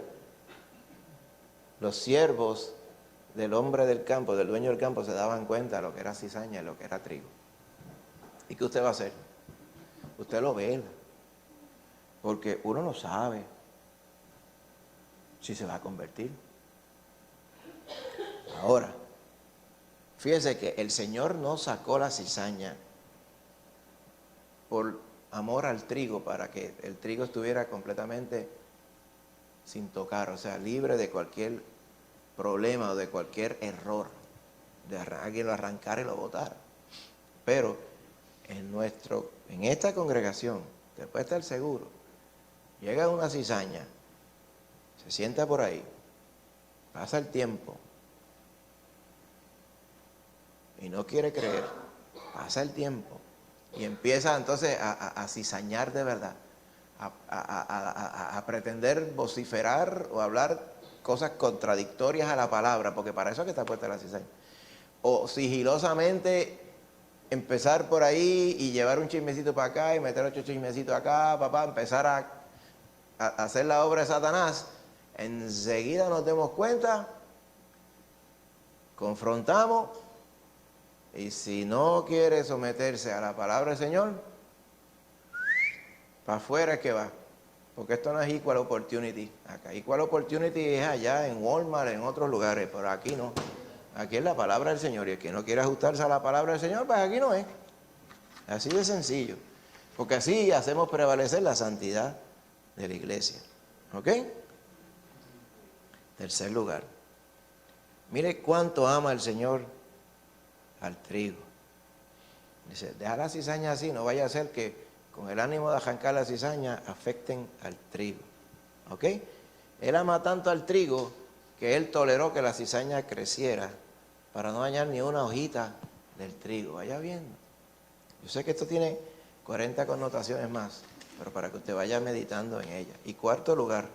Los siervos del hombre del campo, del dueño del campo, se daban cuenta de lo que era cizaña y lo que era trigo. ¿Y qué usted va a hacer? Usted lo vela. Porque uno no sabe si se va a convertir. Ahora, fíjese que el Señor no sacó la cizaña por amor al trigo, para que el trigo estuviera completamente sin tocar, o sea, libre de cualquier problema o de cualquier error, de alguien lo arrancara y lo botara. Pero en esta congregación, usted puede estar seguro, llega una cizaña, se sienta por ahí, pasa el tiempo y no quiere creer, pasa el tiempo y empieza entonces a cizañar de verdad, a pretender vociferar o hablar cosas contradictorias a la palabra, porque para eso es que está puesta la cizaña. O sigilosamente empezar por ahí y llevar un chismecito para acá y meter otro chismecito acá, empezar a hacer la obra de Satanás. Enseguida nos demos cuenta, confrontamos, y si no quiere someterse a la palabra del Señor, para afuera es que va. Porque esto no es equal opportunity. Acá equal opportunity es allá en Walmart, en otros lugares, pero aquí no. Aquí es la palabra del Señor, y el que no quiere ajustarse a la palabra del Señor, pues aquí no es. Así de sencillo. Porque así hacemos prevalecer la santidad de la iglesia. ¿Ok? Tercer lugar. Mire cuánto ama el Señor al trigo. Dice, deja la cizaña así, no vaya a ser que con el ánimo de arrancar la cizaña afecten al trigo. ¿Ok? Él ama tanto al trigo que Él toleró que la cizaña creciera para no dañar ni una hojita del trigo. Vaya viendo. Yo sé que esto tiene 40 connotaciones más, pero para que usted vaya meditando en ella. Y cuarto lugar,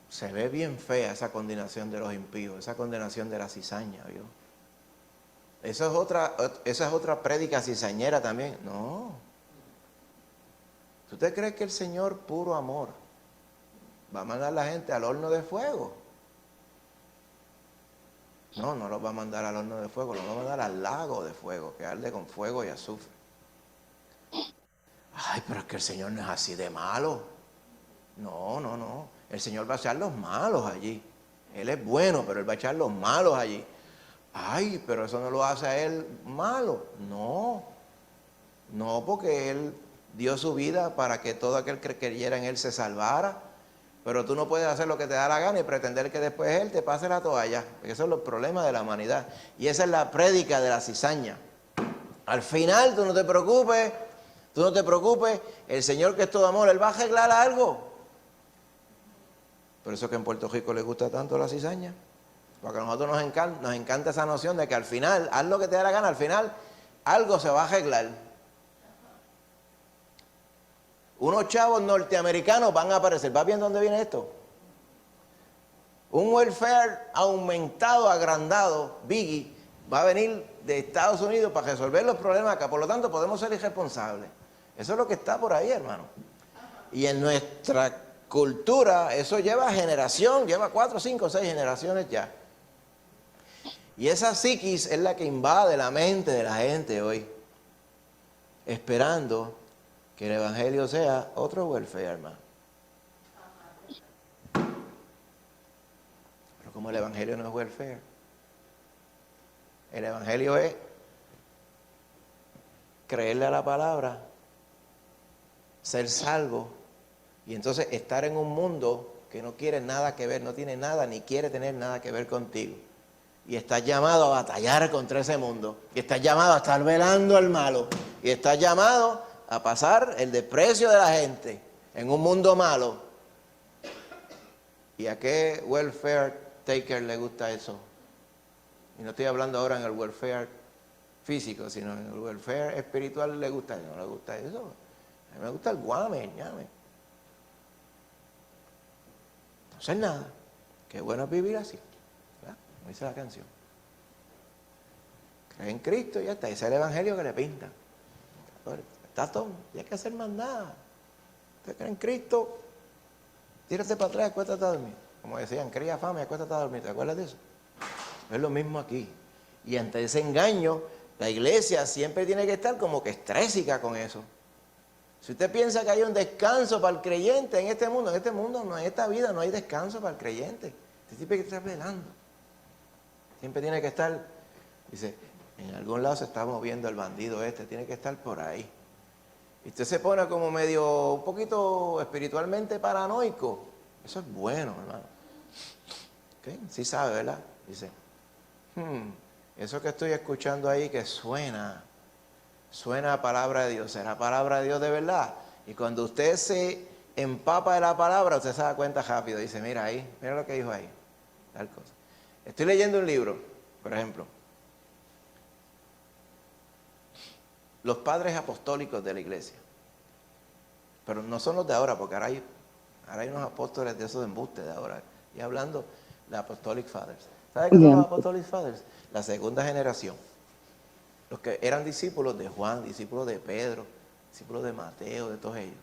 se ve bien fea esa condenación de los impíos, esa condenación de la cizaña, ¿vio? Esa es otra prédica cizañera también. No. ¿Usted cree que el Señor, puro amor, va a mandar a la gente al horno de fuego? No, no los va a mandar al horno de fuego, los va a mandar al lago de fuego, que arde con fuego y azufre. Ay, pero es que el Señor no es así de malo. No, no, no. El Señor va a echar los malos allí. Él es bueno, pero Él va a echar los malos allí. Ay, pero eso no lo hace a Él malo. No, no, porque Él dio su vida para que todo aquel que creyera en Él se salvara. Pero tú no puedes hacer lo que te da la gana y pretender que después Él te pase la toalla. Porque esos son los problemas de la humanidad. Y esa es la prédica de la cizaña. Al final, tú no te preocupes, el Señor, que es todo amor, Él va a arreglar algo. Por eso que en Puerto Rico le gusta tanto la cizaña. Porque a nosotros nos encanta esa noción de que al final, haz lo que te da la gana, al final algo se va a arreglar. Unos chavos norteamericanos van a aparecer. ¿Va bien dónde viene esto? Un welfare aumentado, agrandado, Biggie, va a venir de Estados Unidos para resolver los problemas acá. Por lo tanto, podemos ser irresponsables. Eso es lo que está por ahí, hermano. Y en nuestra cultura, eso lleva generación, lleva 4, 5, 6 generaciones ya. Y esa psiquis es la que invade la mente de la gente hoy, esperando que el evangelio sea otro welfare, hermano. Pero como el evangelio no es welfare, el evangelio es creerle a la palabra, ser salvo, y entonces estar en un mundo que no quiere nada que ver, no tiene nada ni quiere tener nada que ver contigo. Y estás llamado a batallar contra ese mundo. Y estás llamado a estar velando al malo. Y estás llamado a pasar el desprecio de la gente en un mundo malo. ¿Y a qué welfare taker le gusta eso? Y no estoy hablando ahora en el welfare físico, sino en el welfare espiritual. ¿Le gusta eso? ¿No le gusta eso? A mí me gusta el guame, el ñame. No sé nada. Qué bueno es vivir así. Como dice la canción. Cree en Cristo y ya está. Ese es el evangelio que le pintan. Está todo. No hay que hacer más nada. Usted cree en Cristo, tírate para atrás y acuéstate a dormir. Como decían, cría fama y acuéstate a dormir. ¿Te acuerdas de eso? Es lo mismo aquí. Y ante ese engaño La iglesia siempre tiene que estar como que estrésica con eso. Si usted piensa que hay un descanso para el creyente en este mundo, no, en esta vida no hay descanso para el creyente. Usted siempre hay que estar velando. Siempre tiene que estar, dice, en algún lado se está moviendo el bandido tiene que estar por ahí. Y usted se pone como medio, un poquito espiritualmente paranoico. Eso es bueno, hermano. ¿Okay? Sí sabe, ¿verdad? Dice, eso que estoy escuchando ahí que suena a palabra de Dios, ¿será palabra de Dios de verdad? Y cuando usted se empapa de la palabra, usted se da cuenta rápido. Dice, mira ahí, mira lo que dijo ahí, tal cosa. Estoy leyendo un libro, por ejemplo, los padres apostólicos de la iglesia. Pero no son los de ahora, porque ahora hay unos apóstoles de esos de embuste de ahora. Y hablando de Apostolic Fathers. ¿Sabe qué son los Apostolic Fathers? La segunda generación. Los que eran discípulos de Juan, discípulos de Pedro, discípulos de Mateo, de todos ellos.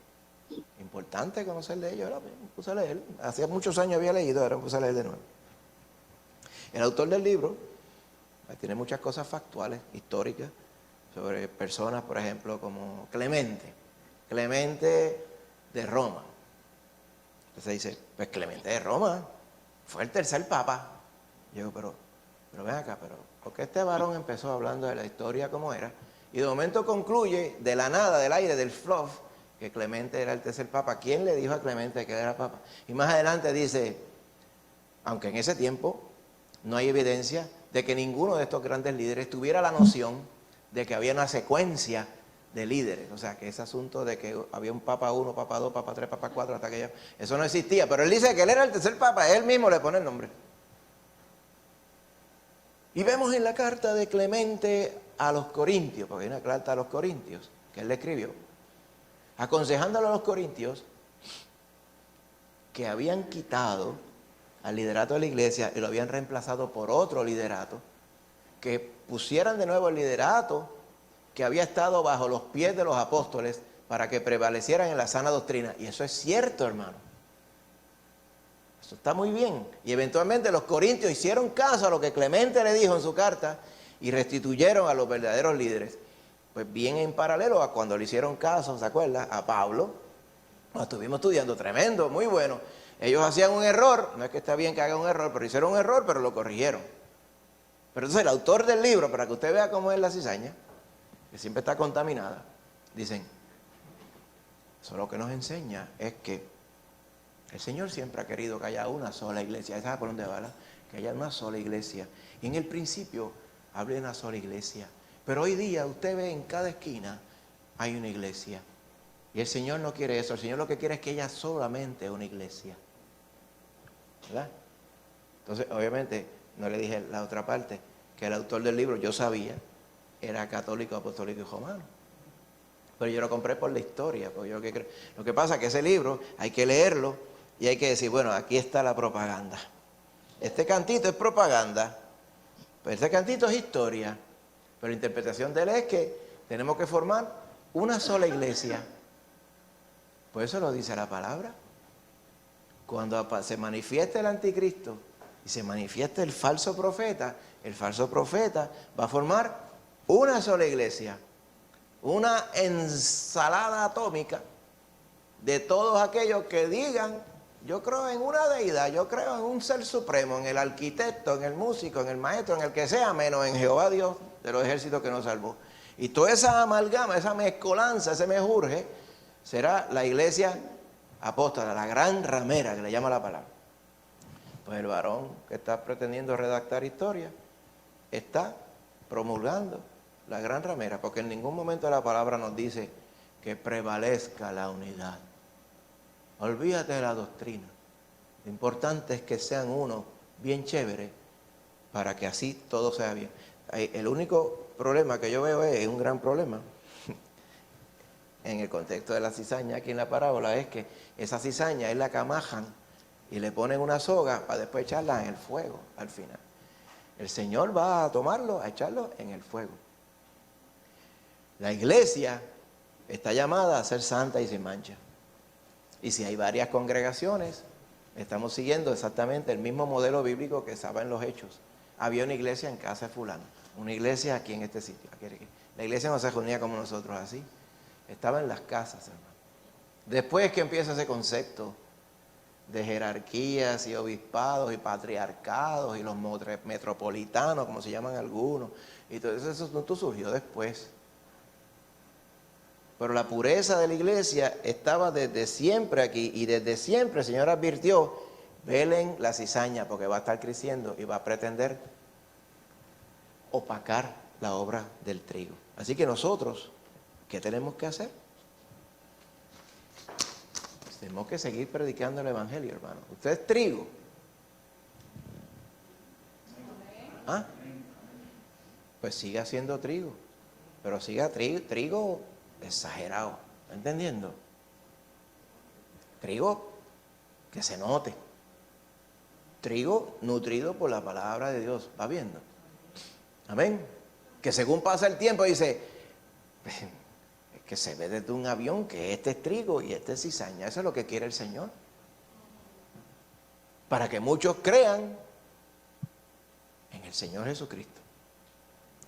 Importante conocer de ellos, ¿verdad? Me puse a leer. Hacía muchos años había leído, ahora me puse a leer de nuevo. El autor del libro tiene muchas cosas factuales, históricas, sobre personas, por ejemplo, como Clemente de Roma. Entonces dice, pues Clemente de Roma fue el tercer papa. Yo digo, pero ven acá, porque este varón empezó hablando de la historia como era, y de momento concluye de la nada, del aire, del fluff, que Clemente era el tercer papa. ¿Quién le dijo a Clemente que era papa? Y más adelante dice, aunque en ese tiempo no hay evidencia de que ninguno de estos grandes líderes tuviera la noción de que había una secuencia de líderes, o sea, que ese asunto de que había un papa 1, papa 2, papa 3, papa 4, hasta que eso no existía, pero él dice que él era el tercer papa, él mismo le pone el nombre. Y vemos en la carta de Clemente a los Corintios, porque hay una carta a los Corintios que él le escribió, aconsejándole a los Corintios que habían quitado al liderato de la iglesia y lo habían reemplazado por otro liderato, que pusieran de nuevo el liderato que había estado bajo los pies de los apóstoles para que prevalecieran en la sana doctrina. Y eso es cierto, hermano. Eso está muy bien. Y eventualmente los corintios hicieron caso a lo que Clemente le dijo en su carta y restituyeron a los verdaderos líderes. Pues bien en paralelo a cuando le hicieron caso, ¿se acuerda? A Pablo. Lo estuvimos estudiando, tremendo, muy bueno. Ellos hacían un error, no es que está bien que hagan un error, pero hicieron un error, pero lo corrigieron. Pero entonces el autor del libro, para que usted vea cómo es la cizaña, que siempre está contaminada, dicen, eso lo que nos enseña es que el Señor siempre ha querido que haya una sola iglesia. ¿Sabe por dónde va? Que haya una sola iglesia. Y en el principio hablé de una sola iglesia. Pero hoy día usted ve en cada esquina hay una iglesia. Y el Señor no quiere eso. El Señor lo que quiere es que haya solamente una iglesia. ¿Verdad? Entonces, obviamente, no le dije la otra parte, que el autor del libro, yo sabía, era católico, apostólico y romano. Pero yo lo compré por la historia. Porque yo lo que pasa es que ese libro hay que leerlo y hay que decir, bueno, aquí está la propaganda. Este cantito es propaganda, pero este cantito es historia. Pero la interpretación de él es que tenemos que formar una sola iglesia. Por eso lo dice la palabra. Cuando se manifieste el anticristo y se manifieste el falso profeta va a formar una sola iglesia. Una ensalada atómica de todos aquellos que digan, yo creo en una deidad, yo creo en un ser supremo, en el arquitecto, en el músico, en el maestro, en el que sea, menos en Jehová Dios de los ejércitos que nos salvó. Y toda esa amalgama, esa mezcolanza, ese mejurje, será la iglesia apóstata, la gran ramera que le llama la palabra. Pues el varón que está pretendiendo redactar historia está promulgando la gran ramera, porque en ningún momento la palabra nos dice que prevalezca la unidad. Olvídate de la doctrina. Lo importante es que sean uno bien chévere para que así todo sea bien. El único problema que yo veo es un gran problema en el contexto de la cizaña aquí en la parábola, es que esa cizaña es la que amajan y le ponen una soga para después echarla en el fuego al final. El Señor va a tomarlo, a echarlo en el fuego. La iglesia está llamada a ser santa y sin mancha. Y si hay varias congregaciones, estamos siguiendo exactamente el mismo modelo bíblico que estaba en los Hechos. había una iglesia en casa de fulano, una iglesia aquí en este sitio. La iglesia no se reunía como nosotros así, estaba en las casas, hermano. Después que empieza ese concepto de jerarquías y obispados y patriarcados y los metropolitanos, como se llaman algunos, y todo eso surgió después. Pero la pureza de la iglesia estaba desde siempre aquí, y desde siempre el Señor advirtió: velen la cizaña, porque va a estar creciendo y va a pretender opacar la obra del trigo. Así que nosotros, ¿qué tenemos que hacer? Tenemos que seguir predicando el evangelio, hermano. Usted es trigo. ¿Ah? Pues siga siendo trigo, pero siga trigo exagerado, ¿está entendiendo? Trigo que se note, trigo nutrido por la palabra de Dios, ¿va viendo? Amén. Que según pasa el tiempo dice, es que se ve desde un avión que este es trigo y este es cizaña. Eso es lo que quiere el Señor, para que muchos crean en el Señor Jesucristo,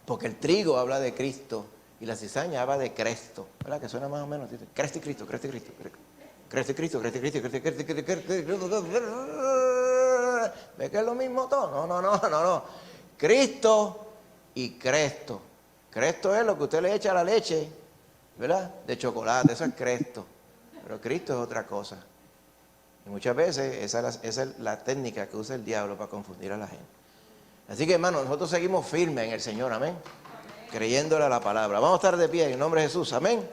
porque el trigo habla de Cristo y la cizaña habla de Cristo, ¿verdad? Que suena más o menos, dice, Cristo y Cristo, Cristo y Cristo, Cristo y Cristo, Cristo y Cristo, Cristo y Cristo, Cristo y Cristo. ¿Ves que es lo mismo todo? No. Cristo y Cristo. Cristo es lo que usted le echa a la leche, ¿verdad? De chocolate, eso es Cristo. Pero Cristo es otra cosa. Y muchas veces esa es la técnica que usa el diablo para confundir a la gente. Así que, hermanos, nosotros seguimos firmes en el Señor, amén, creyéndole a la palabra. Vamos a estar de pie en el nombre de Jesús, amén.